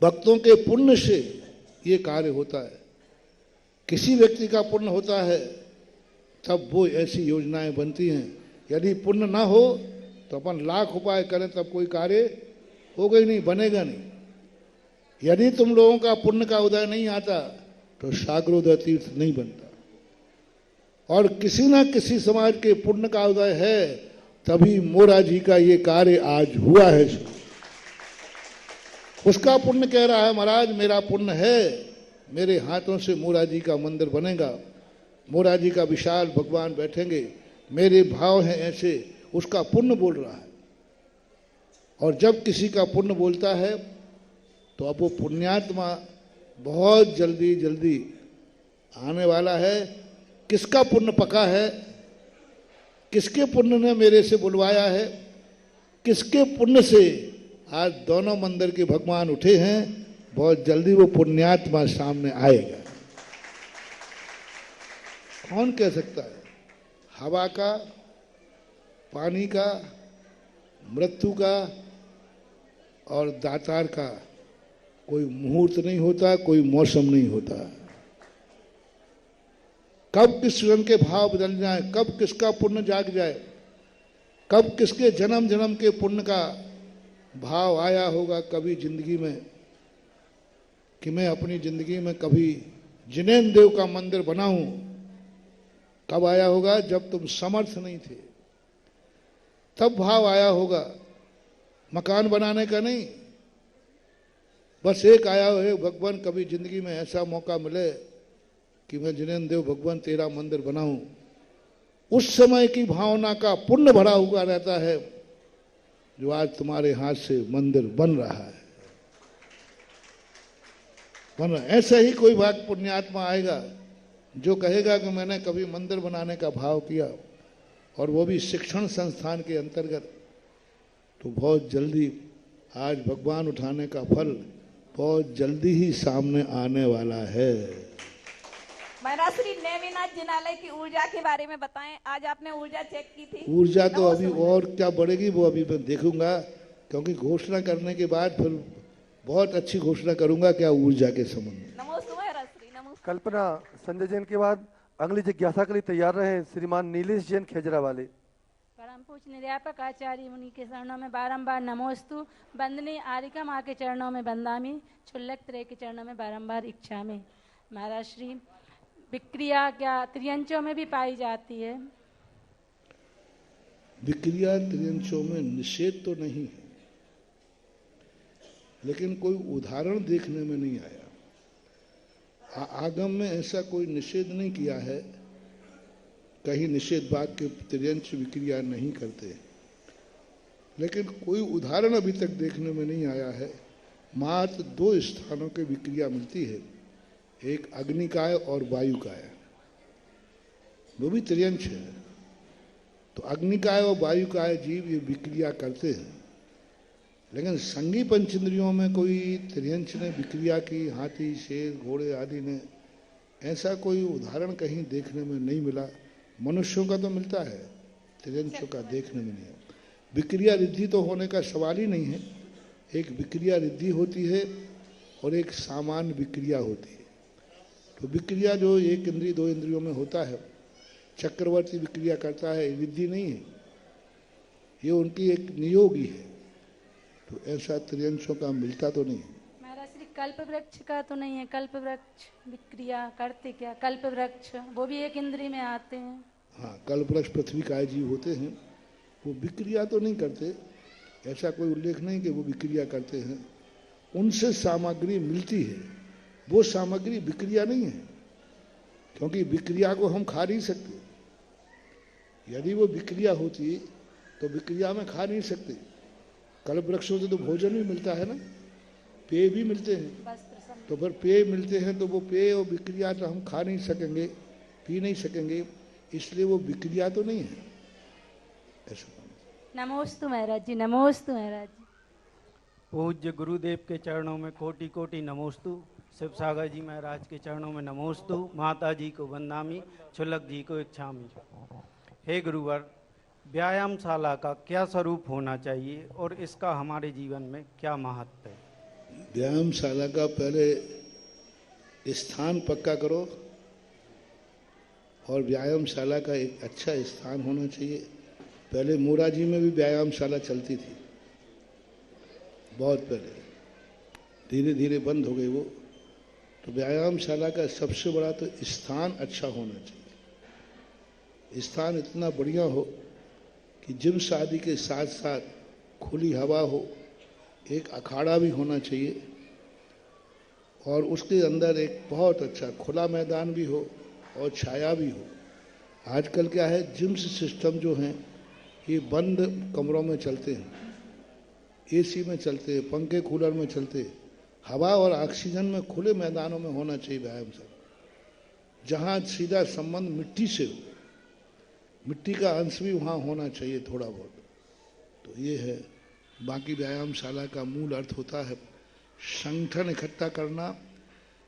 भक्तों के पुण्य से ये कार्य होता है। किसी व्यक्ति का पुण्य होता है तब वो ऐसी योजनाएं बनती हैं। यदि पुण्य ना हो तो अपन लाख उपाय करें तब कोई कार्य होगा ही नहीं, बनेगा नहीं। यदि तुम लोगों का पुण्य का उदय नहीं आता तो सागरोदय तीर्थ नहीं बनता। और किसी ना किसी समाज के पुण्य का उदय है तभी मोरा जी का ये कार्य आज हुआ है। उसका पुण्य कह रहा है महाराज मेरा पुण्य है, मेरे हाथों से मोरा जी का मंदिर बनेगा, मोरा जी का विशाल भगवान बैठेंगे, मेरे भाव हैं ऐसे, उसका पुण्य बोल रहा है। और जब किसी का पुण्य बोलता है तो अब वो पुण्यात्मा बहुत जल्दी जल्दी आने वाला है। किसका पुण्य पका है, किसके पुण्य ने मेरे से बुलवाया है, किसके पुण्य से आज दोनों मंदिर के भगवान उठे हैं, बहुत जल्दी वो पुण्यात्मा सामने आएगा। कौन कह सकता है? हवा का, पानी का, मृत्यु का और दातार का कोई मुहूर्त नहीं होता, कोई मौसम नहीं होता। कब किस रंग के भाव बदल जाए, कब किसका पुण्य जाग जाए, कब किसके जन्म जन्म के पुण्य का भाव आया होगा कभी जिंदगी में कि मैं अपनी जिंदगी में कभी जिनेन्द्र देव का मंदिर बनाऊं। कब आया होगा? जब तुम समर्थ नहीं थे, तब भाव आया होगा। मकान बनाने का नहीं, बस एक आया है भगवान कभी जिंदगी में ऐसा मौका मिले कि मैं जिनेन्द्र देव भगवान तेरा मंदिर बनाऊं। उस समय की भावना का पुण्य भरा हुआ रहता है जो आज तुम्हारे हाथ से मंदिर बन रहा है। बन रहा। ऐसा ही कोई भाग पुण्यात्मा आएगा जो कहेगा कि मैंने कभी मंदिर बनाने का भाव किया, और वो भी शिक्षण संस्थान के अंतर्गत, तो बहुत जल्दी आज भगवान उठाने का फल बहुत जल्दी ही सामने आने वाला है। महाराज श्री नेमिनाथ जिनालय की ऊर्जा के बारे में बताएं। आज आपने ऊर्जा चेक की थी। ऊर्जा तो अभी और क्या बढ़ेगी वो अभी मैं देखूंगा, क्योंकि घोषणा करने के बाद फिर बहुत अच्छी घोषणा करूंगा क्या ऊर्जा के संबंध। नमोस्तु महाराज श्री, नमोस्तु। कल्पना संजय जैन के बाद अगली जिज्ञासा के लिए तैयार रहे श्रीमान नीलेश जैन खेजरा वाले। परम पूज्य निध्यापक आचार्य मुनि के चरणों में बारंबार नमोस्तु। वंदनीय आरिका माँ के चरणों में वंदामि। क्षुल्लक त्रय के चरणों में बारंबार इच्छा में। महाराज श्री, विक्रिया क्या त्रियंचों में भी पाई जाती है? विक्रिया त्रियंचों में निषेध तो नहीं है, लेकिन कोई उदाहरण देखने में नहीं आया। आगम में ऐसा कोई निषेध नहीं किया है, कहीं निषेध वाक्य त्रियंच विक्रिया नहीं करते, लेकिन कोई उदाहरण अभी तक देखने में नहीं आया है। मात्र दो स्थानों के विक्रिया मिलती है, एक अग्निकाय और वायुकाय, वो भी त्रियंच है। तो अग्निकाय और वायुकाय जीव ये विक्रिया करते हैं, लेकिन संगी पंचेंद्रियों में कोई त्रियंच ने विक्रिया की, हाथी, शेर, घोड़े आदि ने, ऐसा कोई उदाहरण कहीं देखने में नहीं मिला। मनुष्यों का तो मिलता है, त्रियंचों का देखने में नहीं है। विक्रिया रिद्धि तो होने का सवाल ही नहीं है। एक विक्रिया रिद्धि होती है और एक सामान्य विक्रिया होती है। तो विक्रिया जो एक इंद्रिय दो इंद्रियों में होता है, चक्रवर्ती विक्रिया करता है, रिद्धि नहीं है, ये उनकी एक नियोगी है। तो ऐसा त्रियंशों का मिलता तो नहीं है। महाराज श्री, कल्प वृक्ष का तो नहीं है? कल्प वृक्ष विक्रिया करते क्या? कल्प वृक्ष वो भी एक इंद्रिय में आते हैं। हाँ, कल्प वृक्ष पृथ्वी काय जीव होते हैं, वो विक्रिया तो नहीं करते, ऐसा कोई उल्लेख नहीं कि वो विक्रिया करते हैं। उनसे सामग्री मिलती है, वो सामग्री विक्रिया नहीं है, क्योंकि विक्रिया को हम खा नहीं सकते। यदि वो विक्रिया होती तो विक्रिया में खा नहीं सकते। कल्प वृक्षों से तो भोजन भी मिलता है ना, पेय भी मिलते हैं। तो फिर पेय मिलते हैं तो वो पेय और विक्रिया तो हम खा नहीं सकेंगे, पी नहीं सकेंगे, इसलिए वो विक्रिया तो नहीं है। ऐसा नमोस्तु महाराज जी, नमोस्तु महाराज जी। पूज्य गुरुदेव के चरणों में कोटि कोटि नमोस्तु। शिव सागर जी महाराज के चरणों में नमोस्तु। माता जी को वंदामि, क्षुल्लक जी को इच्छामि। हे गुरुवर, व्यायामशाला का क्या स्वरूप होना चाहिए और इसका हमारे जीवन में क्या महत्व है? व्यायामशाला का पहले स्थान पक्का करो और व्यायामशाला का एक अच्छा स्थान होना चाहिए। पहले मोराजी में भी व्यायामशाला चलती थी, बहुत पहले, धीरे धीरे बंद हो गई वो। तो व्यायामशाला का सबसे बड़ा तो स्थान अच्छा होना चाहिए। स्थान इतना बढ़िया हो कि जिम शादी के साथ साथ खुली हवा हो, एक अखाड़ा भी होना चाहिए और उसके अंदर एक बहुत अच्छा खुला मैदान भी हो और छाया भी हो। आजकल क्या है, जिम सिस्टम जो हैं ये बंद कमरों में चलते हैं, एसी में चलते हैं, पंखे कूलर में चलते हैं। हवा और ऑक्सीजन में खुले मैदानों में होना चाहिए व्यायामशाला, जहाँ सीधा संबंध मिट्टी से हो, मिट्टी का अंश भी वहाँ होना चाहिए थोड़ा बहुत। तो ये है। बाकी व्यायामशाला का मूल अर्थ होता है संगठन इकट्ठा करना,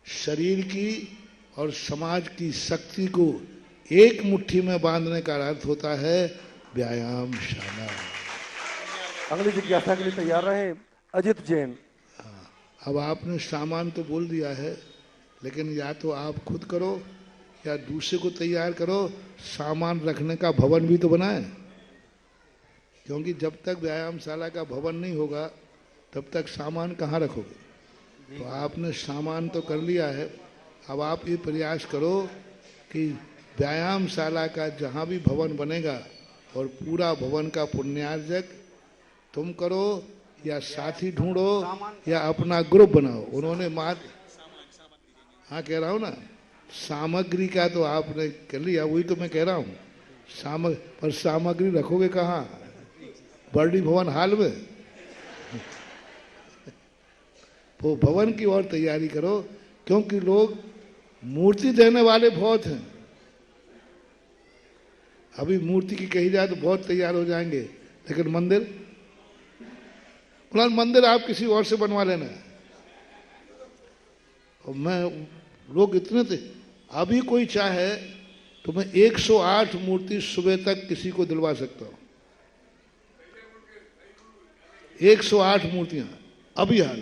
शरीर की और समाज की शक्ति को एक मुट्ठी में बांधने का अर्थ होता है व्यायामशाला। अगली जिज्ञासा के लिए तैयार रहे अजित जैन। अब आपने सामान तो बोल दिया है, लेकिन या तो आप खुद करो या दूसरे को तैयार करो। सामान रखने का भवन भी तो बनाए, क्योंकि जब तक व्यायामशाला का भवन नहीं होगा तब तक सामान कहाँ रखोगे। तो आपने सामान तो कर लिया है, अब आप ये प्रयास करो कि व्यायामशाला का जहाँ भी भवन बनेगा और पूरा भवन का पुण्यार्जक तुम करो या साथी ढूंढो या अपना ग्रुप बनाओ। उन्होंने हाँ कह रहा हूँ ना, सामग्री का तो आपने कर लिया, वही तो मैं कह रहा हूँ। पर सामग्री रखोगे कहाँ? बर्डी भवन हाल में। वो भवन की ओर तैयारी करो, क्योंकि लोग मूर्ति देने वाले बहुत हैं। अभी मूर्ति की कही जाए तो बहुत तैयार हो जाएंगे, लेकिन मंदिर आप किसी और से बनवा लेना। और मैं लोग इतने थे, अभी कोई चाहे तो मैं 108 मूर्ति सुबह तक किसी को दिलवा सकता हूं। 108 मूर्तियां अभी हाल।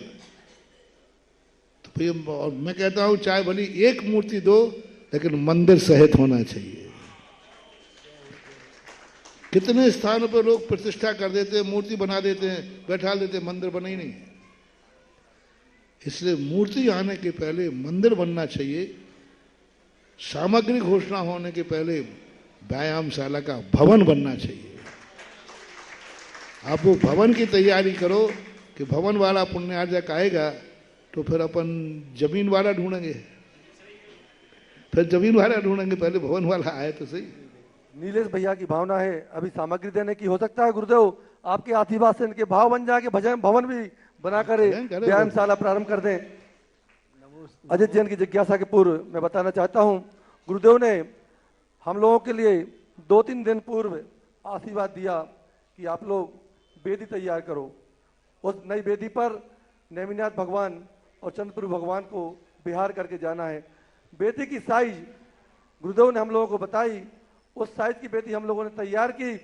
तो फिर और मैं कहता हूं चाहे भली एक मूर्ति दो, लेकिन मंदिर सहित होना चाहिए। कितने स्थानों पर लोग प्रतिष्ठा कर देते हैं, मूर्ति बना देते हैं, बैठा देते हैं, मंदिर बना ही नहीं। इसलिए मूर्ति आने के पहले मंदिर बनना चाहिए। सामग्री घोषणा होने के पहले व्यायामशाला का भवन बनना चाहिए। आप वो भवन की तैयारी करो कि भवन वाला पुण्यार्जक आएगा तो फिर अपन जमीन वाला ढूंढेंगे, फिर जमीन वाला ढूंढेंगे, पहले भवन वाला आए तो सही। नीलेश भैया की भावना है अभी सामग्री देने की। हो सकता है गुरुदेव आपके आशीर्वाद से इनके भाव बन जाके भवन भी बनाकर व्यायामशाला प्रारंभ कर दें। अजित जैन की जिज्ञासा के पूर्व मैं बताना चाहता हूं, गुरुदेव ने हम लोगों के लिए 2-3 दिन पूर्व आशीर्वाद दिया कि आप लोग वेदी तैयार करो। उस नई वेदी पर नेमिनाथ भगवान और चंद्रपुर भगवान को बिहार करके जाना है। वेदी की साइज गुरुदेव ने हम लोगों को बताई, उस साइज की वेदी हम लोगों ने तैयार की।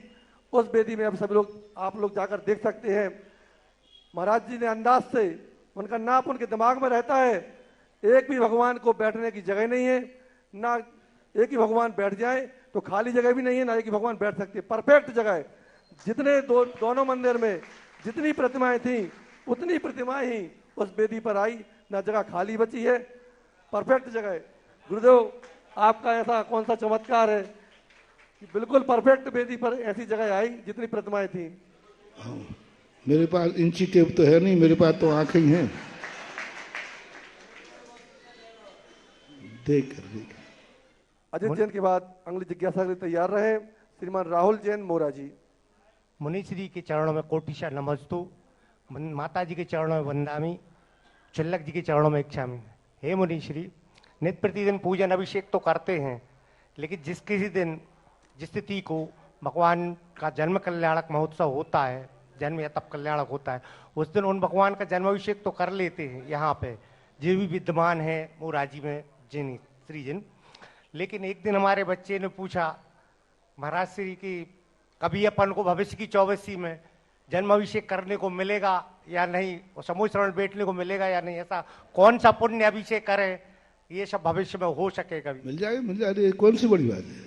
उस वेदी में अब सभी लोग आप लोग जाकर देख सकते हैं। महाराज जी ने अंदाज से, उनका नाप उनके दिमाग में रहता है, एक भी भगवान को बैठने की जगह नहीं है, ना एक ही भगवान बैठ जाए तो खाली जगह भी नहीं है, ना एक ही भगवान बैठ सकते, परफेक्ट जगह है। जितने दोनों मंदिर में जितनी प्रतिमाएं थी उतनी प्रतिमाएं ही उस वेदी पर आई, ना जगह खाली बची है, परफेक्ट जगह है। गुरुदेव आपका ऐसा कौन सा चमत्कार है कि बिल्कुल परफेक्ट वेदी पर ऐसी जगह आई जितनी प्रतिमाएं थी। मेरे पास इंची टेप तो है नहीं, मेरे पास तो आंखें ही हैं। देख अजित जैन के बाद अगली जिज्ञासा के लिए तैयार रहे श्रीमान राहुल जैन मोरा जी। मुनि श्री के चरणों में कोटिशा नमस्तु। माता जी के चरणों में वंदामि, क्षुल्लक जी के चरणों में इच्छामि। हे मुनि श्री, नित्य प्रतिदिन पूजन अभिषेक तो करते हैं, लेकिन किसी दिन जिस तिथि को भगवान का जन्म कल्याणक महोत्सव होता है जन्म या तब कल्याणक होता है। उस दिन उन भगवान का जन्माभिषेक तो कर लेते हैं यहाँ पे, जो भी विद्यमान है मोराजी में जिन श्री जिन। लेकिन एक दिन हमारे बच्चे ने पूछा महाराज श्री की कभी अपन को भविष्य की 24वीं में जन्माभिषेक करने को मिलेगा या नहीं, और समूह श्रवण बैठने को मिलेगा या नहीं, ऐसा कौन सा पुण्य अभिषेक करें ये सब भविष्य में हो सके कभी? मिल जाएगा, मिल जाएगा। अरे कौन सी बड़ी बात है,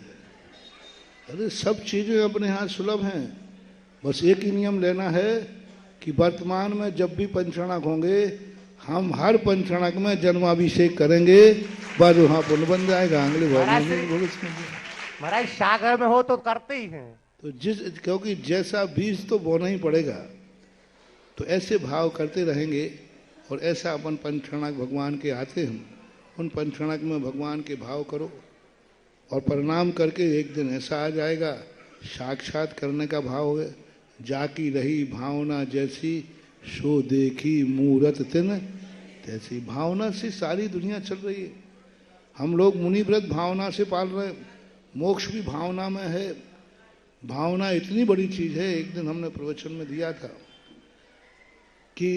अरे सब चीजें अपने यहाँ सुलभ हैं। बस एक ही नियम लेना है कि वर्तमान में जब भी पंचणक होंगे हम हर पंचणक में जन्माभिषेक करेंगे, बाद वहां पुण्य बन जाएगा। अगले महाराज सागर में हो तो करते ही हैं, तो क्योंकि जैसा बीज तो बोना ही पड़ेगा, तो ऐसे भाव करते रहेंगे। और ऐसा अपन पंचणक भगवान के आते हैं, उन पंचणक में भगवान के भाव करो और प्रणाम करके एक दिन ऐसा आ जाएगा साक्षात करने का भाव हो। जाकी रही भावना जैसी सो देखी मूरत तिन तैसी। भावना से सारी दुनिया चल रही है। हम लोग मुनि व्रत भावना से पाल रहे हैं, मोक्ष भी भावना में है। भावना इतनी बड़ी चीज है, एक दिन हमने प्रवचन में दिया था कि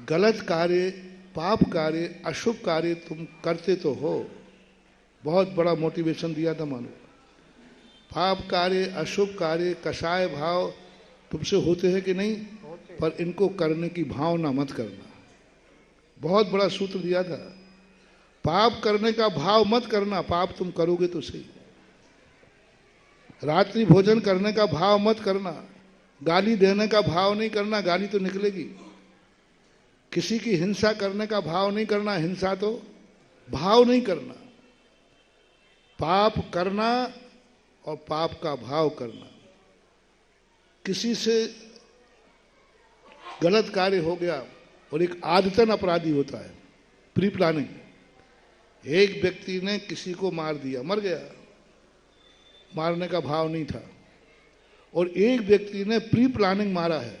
गलत कार्य, पाप कार्य, अशुभ कार्य तुम करते तो हो, बहुत बड़ा मोटिवेशन दिया था मानो। पाप कार्य, अशुभ कार्य, कषाय भाव तुमसे होते हैं कि नहीं, पर इनको करने की भावना मत करना। बहुत बड़ा सूत्र दिया था। पाप करने का भाव मत करना, पाप तुम करोगे तो सही। रात्रि भोजन करने का भाव मत करना, गाली देने का भाव नहीं करना, गाली तो निकलेगी। किसी की हिंसा करने का भाव नहीं करना, हिंसा तो भाव नहीं करना। पाप करना और पाप का भाव करना। किसी से गलत कार्य हो गया और एक आदतन अपराधी होता है, प्री प्लानिंग। एक व्यक्ति ने किसी को मार दिया, मर गया, मारने का भाव नहीं था, और एक व्यक्ति ने प्री प्लानिंग मारा है।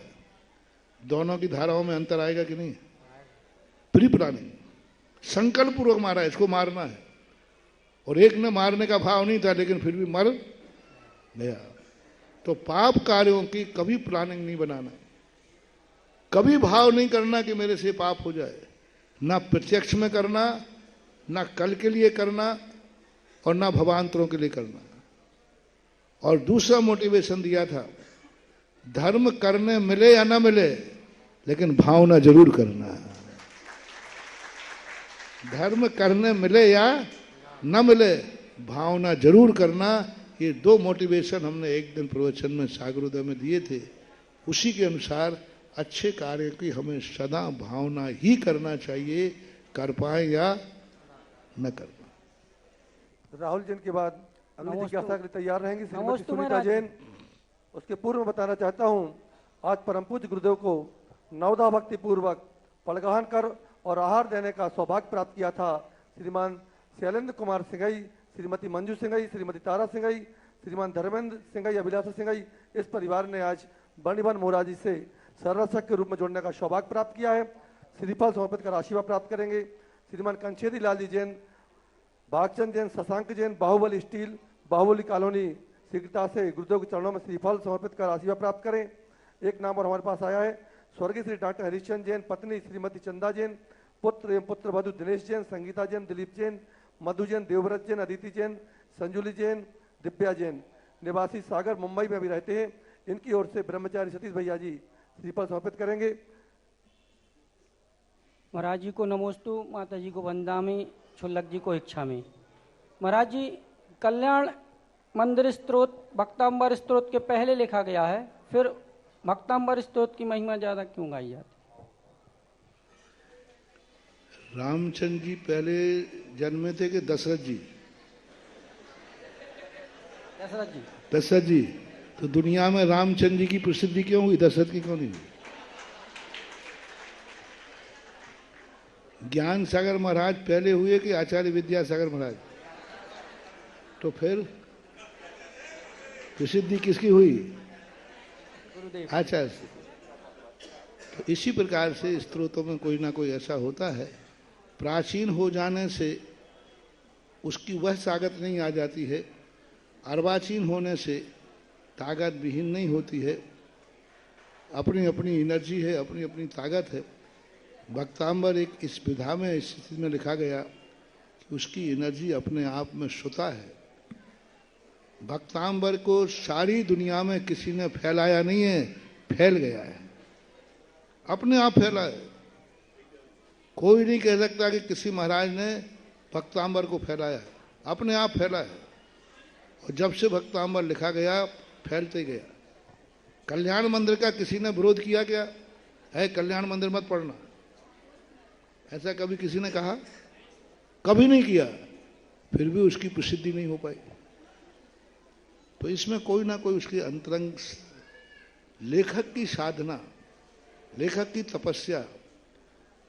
दोनों की धाराओं में अंतर आएगा कि नहीं? प्री प्लानिंग, संकल्प पूर्वक मारा है, इसको मारना है, और एक ने मारने का भाव नहीं था लेकिन फिर भी मर गया। तो पाप कार्यों की कभी प्लानिंग नहीं बनाना, कभी भाव नहीं करना कि मेरे से पाप हो जाए। ना प्रत्यक्ष में करना, ना कल के लिए करना, और ना भवांतरों के लिए करना। और दूसरा मोटिवेशन दिया था, धर्म करने मिले या ना मिले लेकिन भावना जरूर करना। धर्म करने मिले या न मिले, भावना जरूर करना। ये दो मोटिवेशन हमने एक दिन प्रवचन में सागरोदय में दिए थे। उसी के अनुसार अच्छे कार्य की हमें सदा भावना ही करना चाहिए, कर पाए या न कर पाए। राहुल जैन के बाद अगली जिज्ञासा के लिए तैयार रहेंगी श्रीमती सुनीता जैन। उसके पूर्व में बताना चाहता हूँ, आज परम पूज्य गुरुदेव को नवदा भक्ति पूर्वक पलगाहन कर और आहार देने का सौभाग्य प्राप्त किया था। श्रीमान शैलेंद्र कुमार सिंघई, श्रीमती मंजू सिंघई, श्रीमती तारा सिंघई, श्रीमान धर्मेंद्र सिंघई, अभिलाषा सिंघई, इस परिवार ने आज बर्णिभन मोराजी से सररक्षक के रूप में जोड़ने का सौभाग्य प्राप्त किया है। श्रीफल समर्पित कर आशीर्वाद प्राप्त करेंगे। श्रीमान कंचेरी लाल जी जैन, भागचंद जैन, शशांक जैन, बाहुबली स्टील, बाहुबली कॉलोनी शीघ्रता से गुरुदेव के चरणों में श्रीफल समर्पित कर आशीर्वाद प्राप्त करें। एक नाम और हमारे पास आया है, स्वर्गीय श्री डॉक्टर हरिश्चंद्र जैन, पत्नी श्रीमती चंदा जैन, पुत्र एवं पुत्र वधु दिनेश जैन, संगीता जैन, दिलीप जैन, मधु जैन, देवव्रत जैन, अदिति जैन, संजुली जैन, दिव्या जैन, निवासी सागर मुंबई में भी रहते हैं। इनकी ओर से ब्रह्मचारी सतीश भैया जी श्रीफल समर्पित करेंगे। महाराज जी को नमोस्तु, माता जी को वंदामि, छुल्लक जी को इच्छामि। महाराज जी, कल्याण मंदिर स्तोत्र भक्तांबर स्तोत्र के पहले लिखा गया है, फिर भक्तांबर स्तोत्र की महिमा ज्यादा क्यों गाई जाती? रामचंद्र जी पहले जन्मे थे कि दशरथ जी? दशरथ जी। दशरथ जी। तो दुनिया में रामचंद्र जी की प्रसिद्धि क्यों हुई, दशरथ की क्यों नहीं हुई? ज्ञान सागर महाराज पहले हुए कि आचार्य विद्यासागर महाराज? तो फिर प्रसिद्धि किसकी हुई? आचार्य से। तो इसी प्रकार से स्त्रोतों में कोई ना कोई ऐसा होता है, प्राचीन हो जाने से उसकी वह ताकत नहीं आ जाती है, अर्वाचीन होने से ताकत विहीन नहीं होती है। अपनी अपनी एनर्जी है, अपनी अपनी ताकत है। भक्तांबर एक इस विधा में स्थिति में लिखा गया कि उसकी एनर्जी अपने आप में स्वतः है। भक्तांबर को सारी दुनिया में किसी ने फैलाया नहीं है, फैल गया है, अपने आप फैला है। कोई नहीं कह सकता कि किसी महाराज ने भक्तांबर को फैलाया, अपने आप फैला है। और जब से भक्तांबर लिखा गया फैलते गया। कल्याण मंदिर का किसी ने विरोध किया क्या? है कल्याण मंदिर मत पढ़ना, ऐसा कभी किसी ने कहा? कभी नहीं किया। फिर भी उसकी प्रसिद्धि नहीं हो पाई। तो इसमें कोई ना कोई उसकी अंतरंग लेखक की साधना, लेखक की तपस्या,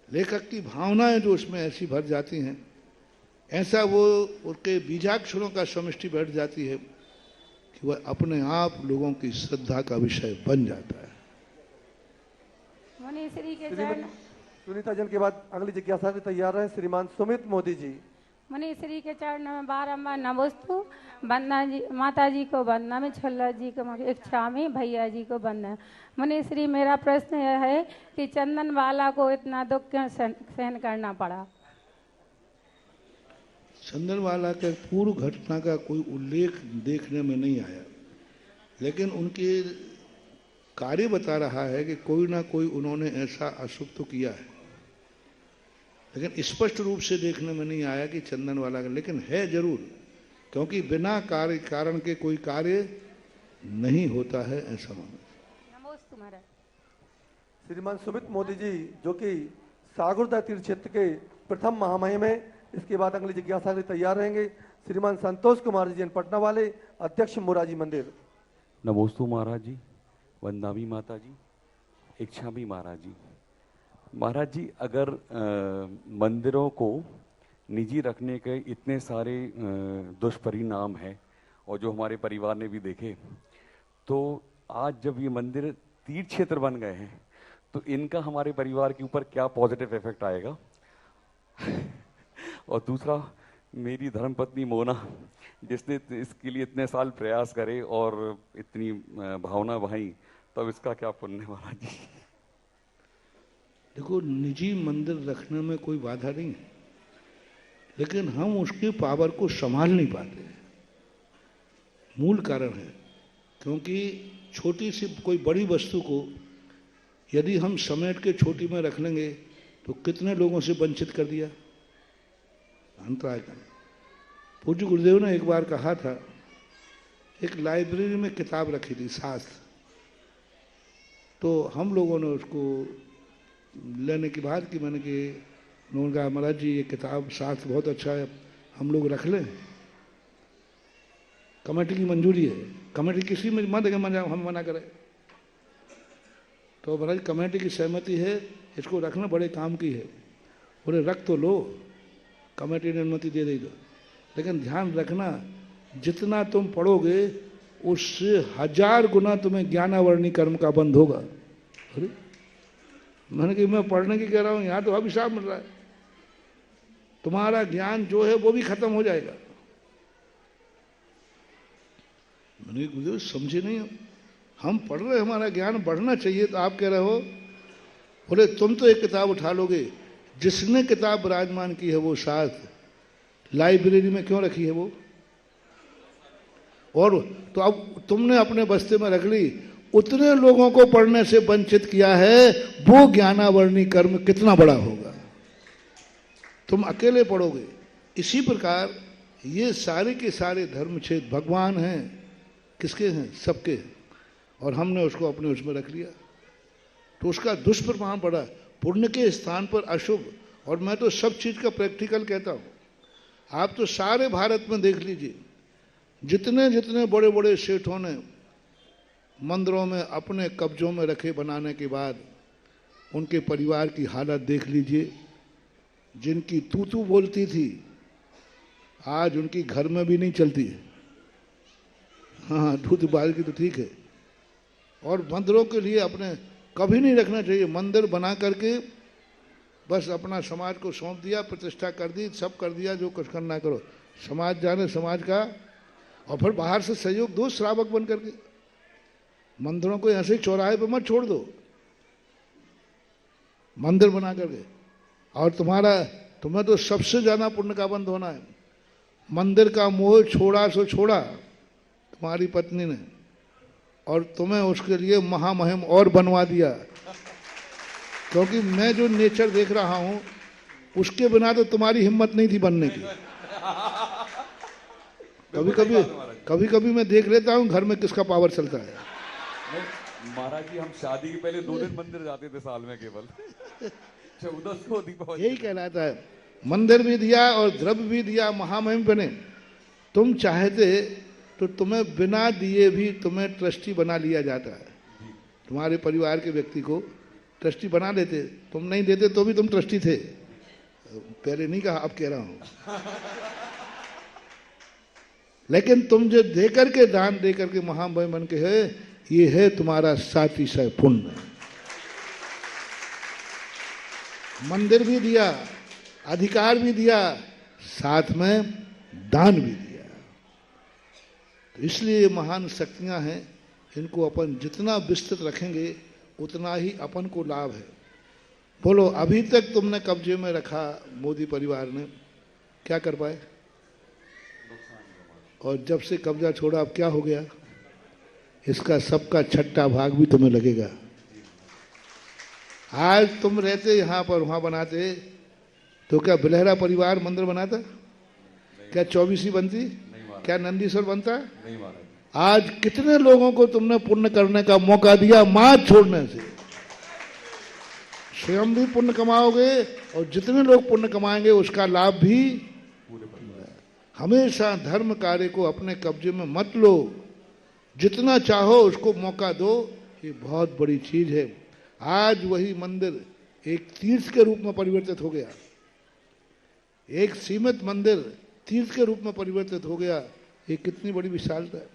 लेखक की भावनाएं जो उसमें ऐसी भर जाती हैं, ऐसा वो उसके बीजाक्षरों का समिष्टि बैठ जाती है कि वह अपने आप लोगों की श्रद्धा का विषय बन जाता है। मुनीश्री के चरण। सुनीता जन के बाद अगली जिज्ञासा के तैयार है श्रीमान सुमित मोदी जी। मुनीश्री के चरणों में बारंबार नमोस्तु। वंदना जी, माता जी को वंदना में, छल्ला जी को इच्छा में, भैया जी को वंदना। मुनीश्री, मेरा प्रश्न यह है कि चंदन वाला को इतना दुख क्यों सहन करना पड़ा? चंदनवाला के पूर्व घटना का कोई उल्लेख देखने में नहीं आया, लेकिन उनके कार्य बता रहा है कि कोई ना कोई उन्होंने ऐसा अशुभ तो किया है, लेकिन स्पष्ट रूप से देखने में नहीं आया कि चंदनवाला का, लेकिन है जरूर, क्योंकि बिना कार्य कारण के कोई कार्य नहीं होता है, ऐसा मानो। नमोस्तु महाराज। श्रीमान सुमित मोदी जी जो कि सागरदा तीर्थ क्षेत्र के प्रथम महामहिम है। इसके बाद अगली जिज्ञासा के लिए तैयार रहेंगे श्रीमान संतोष कुमार जी जैन पटना वाले, अध्यक्ष मोराजी मंदिर। नमोस्तु महाराज जी, वंदामी माता जी, इच्छा भी महाराज जी। महाराज जी, अगर मंदिरों को निजी रखने के इतने सारे दुष्परिणाम हैं और जो हमारे परिवार ने भी देखे, तो आज जब ये मंदिर तीर्थ क्षेत्र बन गए हैं तो इनका हमारे परिवार के ऊपर क्या पॉजिटिव इफेक्ट आएगा? और दूसरा, मेरी धर्मपत्नी मोना जिसने इसके लिए इतने साल प्रयास करे और इतनी भावना बहाई, तब इसका क्या पुण्य महाराज जी? देखो, निजी मंदिर रखने में कोई बाधा नहीं है, लेकिन हम उसकी पावर को संभाल नहीं पाते। मूल कारण है क्योंकि छोटी सी कोई बड़ी वस्तु को यदि हम समेट के छोटी में रख लेंगे तो कितने लोगों से वंचित कर दिया, अंतराय कर। पूज्य गुरुदेव ने एक बार कहा था, एक लाइब्रेरी में किताब रखी थी शास्त्र, तो हम लोगों ने उसको लेने की बात की। मैंने कि उन्होंने कहा, महाराज जी ये किताब शास्त्र बहुत अच्छा है, हम लोग रख लें, कमेटी की मंजूरी है। कमेटी किसी में मत हम मना करें, तो महाराज कमेटी की सहमति है, इसको रखना बड़े काम की है। बोले रख तो लो, कमेटी ने अनुमति दे दी तो, लेकिन ध्यान रखना जितना तुम पढ़ोगे उससे 1000 गुना तुम्हें ज्ञानावरणी कर्म का बंध होगा। अरे मैंने कि मैं पढ़ने की कह रहा हूँ, यहाँ तो अभिशाप मिल रहा है, तुम्हारा ज्ञान जो है वो भी खत्म हो जाएगा। मैंने गुरुदेव समझे नहीं, हम पढ़ रहे, हमारा ज्ञान बढ़ना चाहिए, तो आप कह रहे हो। बोले तुम तो एक किताब उठा लोगे, जिसने किताब विराजमान की है वो शास्त्र लाइब्रेरी में क्यों रखी है वो? और तो अब तुमने अपने बस्ते में रख ली, उतने लोगों को पढ़ने से वंचित किया है, वो ज्ञानावरणी कर्म कितना बड़ा होगा, तुम अकेले पढ़ोगे। इसी प्रकार ये सारे के सारे धर्म क्षेत्र भगवान हैं, किसके हैं? सबके हैं, और हमने उसको अपने उसमें रख लिया तो उसका दुष्प्रभाव पड़ा, पुण्य के स्थान पर अशुभ। और मैं तो सब चीज का प्रैक्टिकल कहता हूं, आप तो सारे भारत में देख लीजिए, जितने जितने बड़े बड़े सेठों ने मंदिरों में अपने कब्जों में रखे बनाने के बाद उनके परिवार की हालत देख लीजिए। जिनकी तू बोलती थी आज उनकी घर में भी नहीं चलती है। हाँ, दूध बाल की तो ठीक है। और मंदिरों के लिए अपने कभी नहीं रखना चाहिए। मंदिर बना करके बस अपना समाज को सौंप दिया, प्रतिष्ठा कर दी, सब कर दिया, जो कुछ करना करो, समाज जाने समाज का, और फिर बाहर से सहयोग दो श्रावक बन करके। मंदिरों को ऐसे चौराहे पे मत छोड़ दो, मंदिर बना करके। और तुम्हें तो सबसे ज्यादा पुण्य का बंद होना है। मंदिर का मोह छोड़ा सो छोड़ा तुम्हारी पत्नी ने, और तुम्हें उसके लिए महामहिम और बनवा दिया। क्योंकि मैं जो नेचर देख रहा हूं उसके बिना तो तुम्हारी हिम्मत नहीं थी बनने की। कभी कभी मैं देख लेता हूं घर में किसका पावर चलता है। महाराज जी, हम शादी के पहले 2 दिन मंदिर जाते थे साल में केवल। 14 को दीपावली। यही कहलाता है, मंदिर भी दिया और द्रव्य भी दिया, महामहिम बने। तुम चाहते तो तुम्हें बिना दिए भी तुम्हें ट्रस्टी बना लिया जाता है। तुम्हारे परिवार के व्यक्ति को ट्रस्टी बना लेते, तुम नहीं देते तो भी तुम ट्रस्टी थे। पहले नहीं कहा, अब कह रहा हूं। लेकिन तुम जो देकर के, दान देकर के महामहिम बन के है, ये है तुम्हारा सातिशय पुण्य। मंदिर भी दिया, अधिकार भी दिया, साथ में दान भी दिया। तो इसलिए महान शक्तियां हैं, इनको अपन जितना विस्तृत रखेंगे उतना ही अपन को लाभ है। बोलो, अभी तक तुमने कब्जे में रखा मोदी परिवार ने, क्या कर पाए? और जब से कब्जा छोड़ा अब क्या हो गया? इसका सबका छठा भाग भी तुम्हें लगेगा। आज तुम रहते यहां पर, वहां बनाते तो क्या बिलहरा परिवार मंदिर बनाता? क्या 24 बनती? क्या नंदीश्वर बनता? आज कितने लोगों को तुमने पुण्य करने का मौका दिया मां छोड़ने से। स्वयं भी पुण्य कमाओगे और जितने लोग पुण्य कमाएंगे उसका लाभ भी। हमेशा धर्म कार्य को अपने कब्जे में मत लो, जितना चाहो उसको मौका दो, ये बहुत बड़ी चीज है। आज वही मंदिर एक तीर्थ के रूप में परिवर्तित हो गया, एक सीमित मंदिर तीर्थ के रूप में परिवर्तित हो गया। ये कितनी बड़ी विशालता है।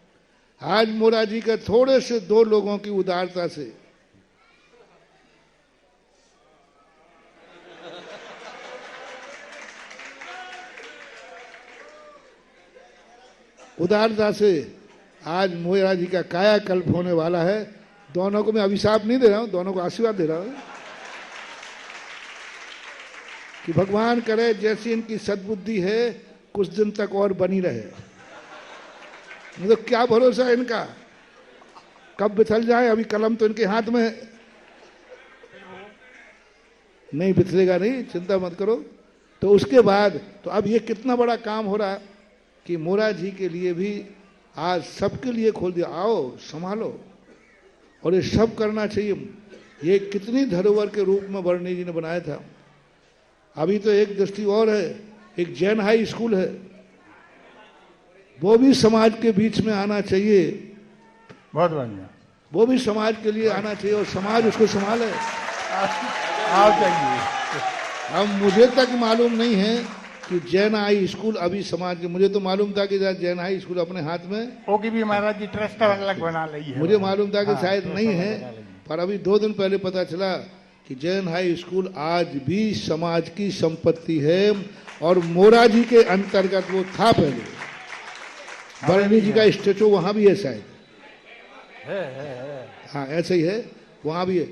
आज मोरा जी के थोड़े से 2 लोगों की उदारता से आज मोरा जी का कायाकल्प होने वाला है। दोनों को मैं अभिशाप नहीं दे रहा हूं, दोनों को आशीर्वाद दे रहा हूं कि भगवान करे जैसी इनकी सद्बुद्धि है कुछ दिन तक और बनी रहे। मुझे क्या भरोसा है इनका, कब बिथल जाए। अभी कलम तो इनके हाथ में है, नहीं बिथलेगा नहीं, चिंता मत करो। तो उसके बाद तो अब ये कितना बड़ा काम हो रहा है कि मोरा जी के लिए भी आज सबके लिए खोल दिया, आओ संभालो। और ये सब करना चाहिए। ये कितनी धरोहर के रूप में वर्णी जी ने बनाया था। अभी तो एक दृष्टि और है, एक जैन हाई स्कूल है, वो भी समाज के बीच में आना चाहिए। बहुत बढ़िया, वो भी समाज के लिए आना चाहिए और समाज उसको संभाले। आओ चाहिए। अब मुझे तक मालूम नहीं है कि जैन हाई स्कूल अभी समाज के, मुझे तो मालूम था कि जैन हाई स्कूल अपने हाथ में होगी भी, महाराज जी ट्रस्ट अलग बना ली है। मुझे मालूम था कि शायद नहीं है, पर अभी 2 दिन पहले पता चला कि जैन हाई स्कूल आज भी समाज की संपत्ति है और मोरा जी के अंतर्गत वो था। पहले वर्णी जी का स्टेचू वहां भी है शायद, हाँ ऐसे ही है, वहां भी है।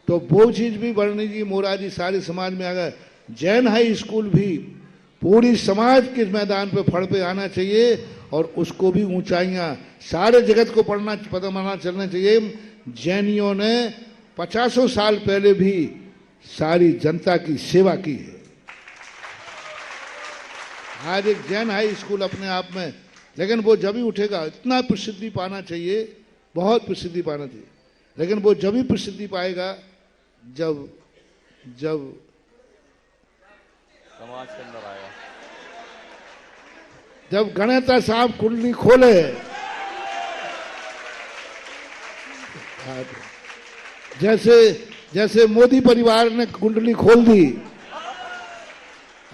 तो वो चीज भी वर्णी जी, मोरा जी सारे समाज में आ गए। जैन हाई स्कूल भी पूरी समाज के मैदान पे फड़ पे आना चाहिए और उसको भी ऊंचाइयां सारे जगत को पता चलना चाहिए। जैनियों ने 50 साल पहले भी सारी जनता की सेवा की है। आज एक जैन हाई स्कूल अपने आप में, लेकिन वो जब ही उठेगा, इतना प्रसिद्धि पाना चाहिए, बहुत प्रसिद्धि पाना चाहिए, लेकिन वो जब ही प्रसिद्धि पाएगा जब समाज के अंदर आएगा, जब गणेता साहब कुंडली खोले। जैसे मोदी परिवार ने कुंडली खोल दी,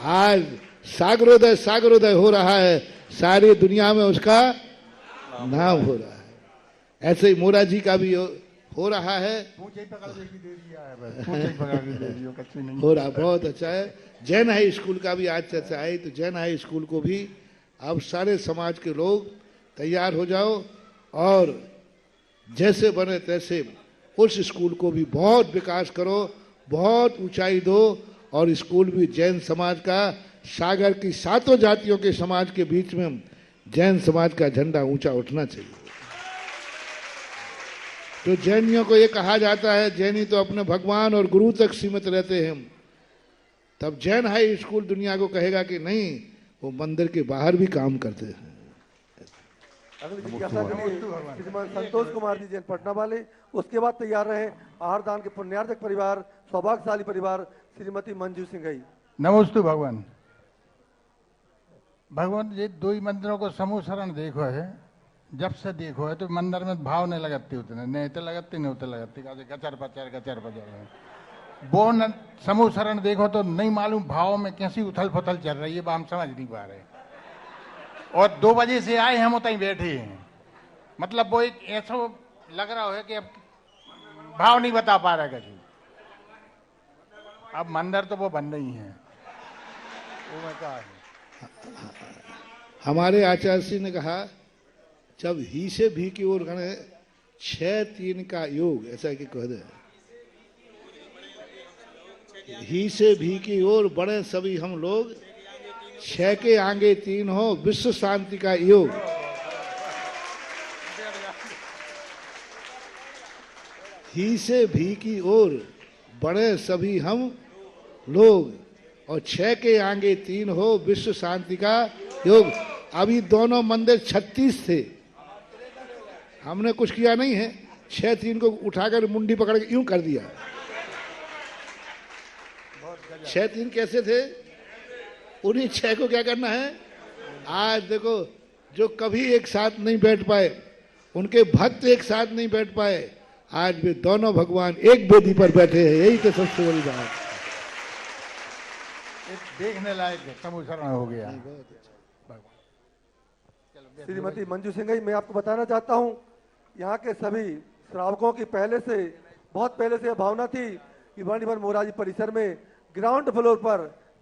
आज सागरोदय हो रहा है, सारी दुनिया में उसका नाम हो रहा है। ऐसे ही मोरा जी का भी हो रहा है, हो रहा, बहुत अच्छा है। जैन हाई स्कूल का भी आज चर्चा आई, तो जैन हाई स्कूल को भी अब सारे समाज के लोग तैयार हो जाओ और जैसे बने तैसे उस स्कूल को भी बहुत विकास करो, बहुत ऊंचाई दो, और स्कूल भी जैन समाज का, सागर की 7 जातियों के समाज के बीच में जैन समाज का झंडा ऊंचा उठना चाहिए। तो जैनियों को ये कहा जाता है, जैनी तो अपने भगवान और गुरु तक सीमित रहते हैं, तब जैन हाई स्कूल दुनिया को कहेगा कि नहीं, वो मंदिर के बाहर भी काम करते हैं। अगली जिज्ञासा के लिए श्रीमान संतोष कुमार जी जैन पटना वाले, उसके बाद तैयार रहे आहार दान के पुण्यार्जक परिवार, सौभाग्यशाली परिवार श्रीमती मंजू सिंघई। नमोस्तु भगवान। भगवान ये 2 ही मंदिरों को समूह शरण देखो है, जब से देखो है तो मंदिर में भाव नहीं लगती, उतने नहीं तो लगती, नहीं उतने लगती, गचर पचर वो न समूह शरण देखो तो नहीं मालूम भाव में कैसी उथल फथल चल रही है, हम समझ नहीं पा रहे। और 2 बजे से आए हम उतनी बैठे हैं, मतलब वो एक ऐसा लग रहा है कि अब भाव नहीं बता पा रहा किसी। अब मंदिर तो वो बन रही है, वो मैं क्या है। हमारे आचार्य जी ने कहा, जब ही से भी की ओर गणे 6-3 का योग, ऐसा कि कह दे, ही से भी की ओर बढ़े सभी हम लोग, 6 के आगे 3 हो, विश्व शांति का योग। ही से भी की ओर बढ़े सभी हम लोग, और 6 के आगे 3 हो, विश्व शांति का योग। अभी दोनों मंदिर 36 थे, हमने कुछ किया नहीं है, 6-3 को उठाकर मुंडी पकड़ के यूं कर दिया। 6-3 कैसे थे, उन्हीं 6 को क्या करना है। आज देखो, जो कभी एक साथ नहीं बैठ पाए, उनके भक्त एक साथ नहीं बैठ पाए, आज भी दोनों भगवान एक वेदी पर बैठे हैं, यही तो सबसे बड़ी बात। देखने लायक समूह शरण हो गया। श्रीमती मंजू सिंघई, मैं आपको बताना चाहता हूं, यहाँ के सभी श्रावकों की बहुत पहले से भावना थी कि वाणीवन मोराजी परिसर में ग्राउंड फ्लोर पर,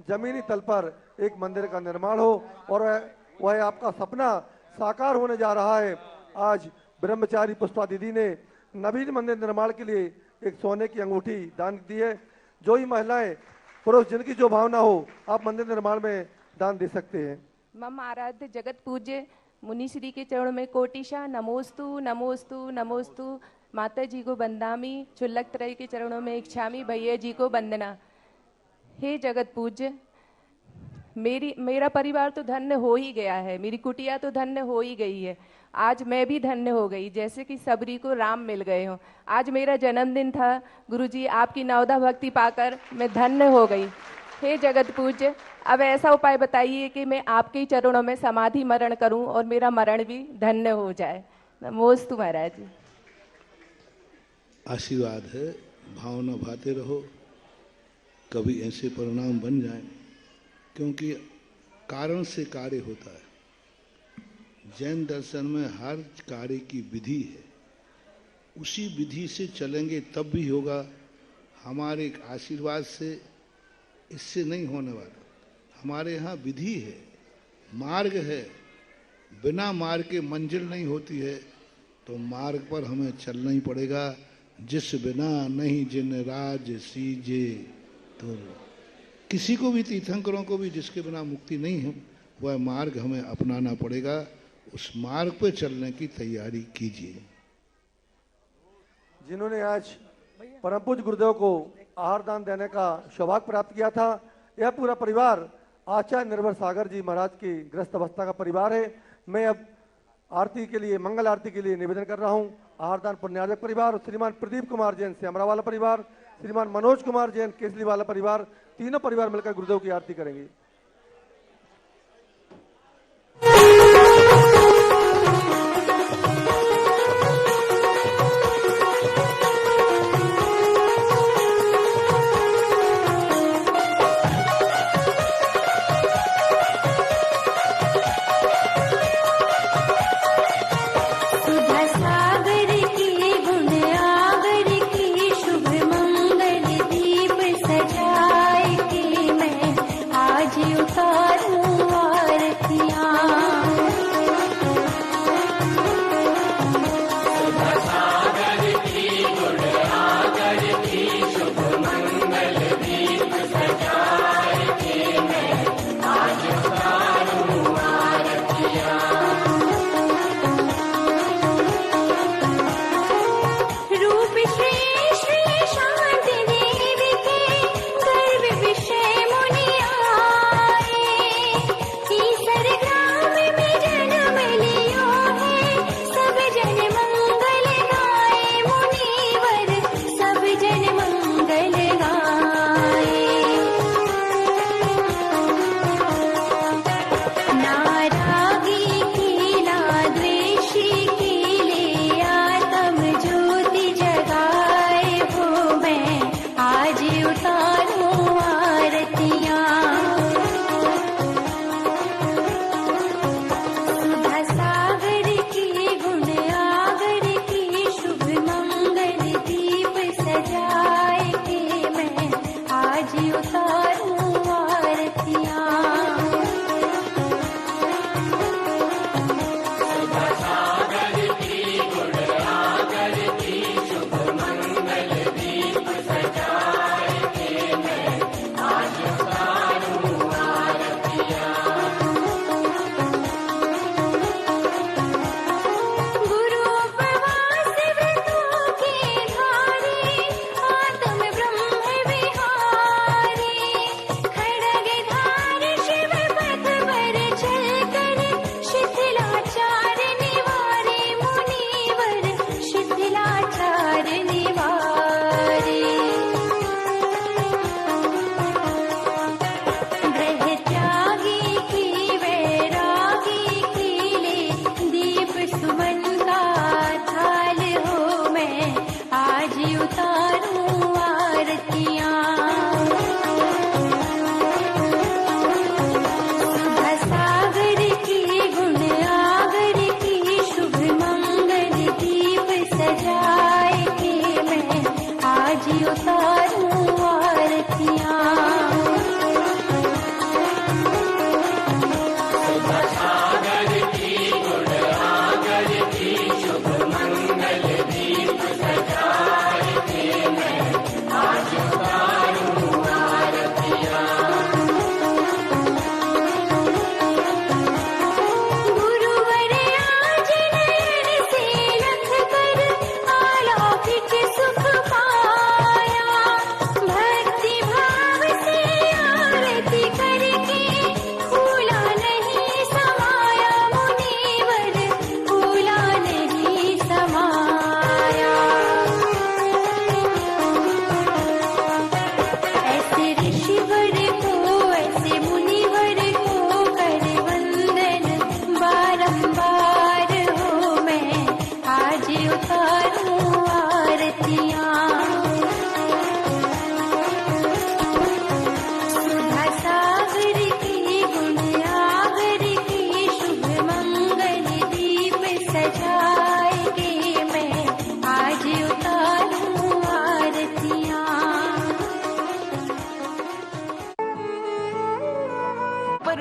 जमीनी तल पर एक मंदिर का निर्माण हो, और वह आपका सपना साकार होने जा रहा है। आज ब्रह्मचारी पुष्पा दीदी ने नवीन मंदिर निर्माण के लिए एक सोने की अंगूठी दान दी है। जो ही महिलाएं पुरुष जिनकी जो भावना हो, आप मंदिर निर्माण में दान दे सकते हैं। मम आराध्य जगत पूज्य मुनि श्री के चरणों में कोटिशा नमोस्तु नमोस्तु नमोस्तु। माता जी को बंदामी, चुल्लक त्रय के चरणों में इच्छामी, भैया जी को वंदना। हे जगत पूज्य, मेरा परिवार तो धन्य हो ही गया है, मेरी कुटिया तो धन्य हो ही गई है, आज मैं भी धन्य हो गई, जैसे कि सबरी को राम मिल गए हो। आज मेरा जन्मदिन था, गुरुजी आपकी नवदा भक्ति पाकर मैं धन्य हो गई। हे जगत पूज्य, अब ऐसा उपाय बताइए कि मैं आपके ही चरणों में समाधि मरण करूं और मेरा मरण भी धन्य हो जाए। नमोस्तु महाराज जी। आशीर्वाद है, भावना भाते रहो, कभी ऐसे परिणाम बन जाए, क्योंकि कारण से कार्य होता है। जैन दर्शन में हर कार्य की विधि है, उसी विधि से चलेंगे तब भी होगा। हमारे आशीर्वाद से इससे नहीं होने वाला। हमारे यहाँ विधि है, मार्ग है, बिना मार्ग के मंजिल नहीं होती है, तो मार्ग पर हमें चलना ही पड़ेगा। जिस बिना नहीं जिन राज सीजे, तो किसी को भी, तीर्थंकरों को भी जिसके बिना मुक्ति नहीं है, वह मार्ग हमें अपनाना पड़ेगा। उस मार्ग पर चलने की तैयारी कीजिए। जिन्होंने आज परम पूज्य गुरुदेव को आहार दान देने का सौभाग्य प्राप्त किया था, यह पूरा परिवार आचार्य निर्भर सागर जी महाराज की ग्रस्त अवस्था का परिवार है। मैं अब आरती के लिए, मंगल आरती के लिए निवेदन कर रहा हूं। आहार दान पुण्यार्जक परिवार और श्रीमान प्रदीप कुमार जैन सेमरा वाला परिवार, श्रीमान मनोज कुमार जैन केसली वाला परिवार, तीनों परिवार मिलकर गुरुदेव की आरती करेंगे। आज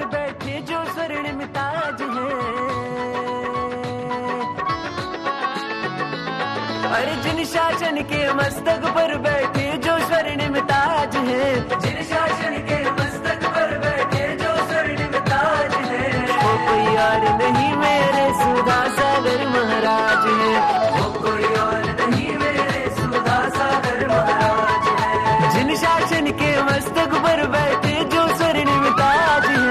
बैठे जो स्वर्णिम ताज हैं। अरे जिन शासन के मस्तक पर बैठे जो स्वर्णिम ताज है, जिन शासन के मस्तक पर बैठे जो स्वर्णिम ताज है, वो कोई और नहीं मेरे सुधा सागर महाराज है, वो कोई और नहीं मेरे सुधा सागर महाराज है। जिन शासन के मस्तक पर बैठे जो स्वर्णिम ताज है,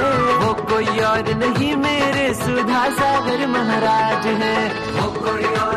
वो कोई और नहीं मेरे सुधा सागर महाराज है, वो कोई और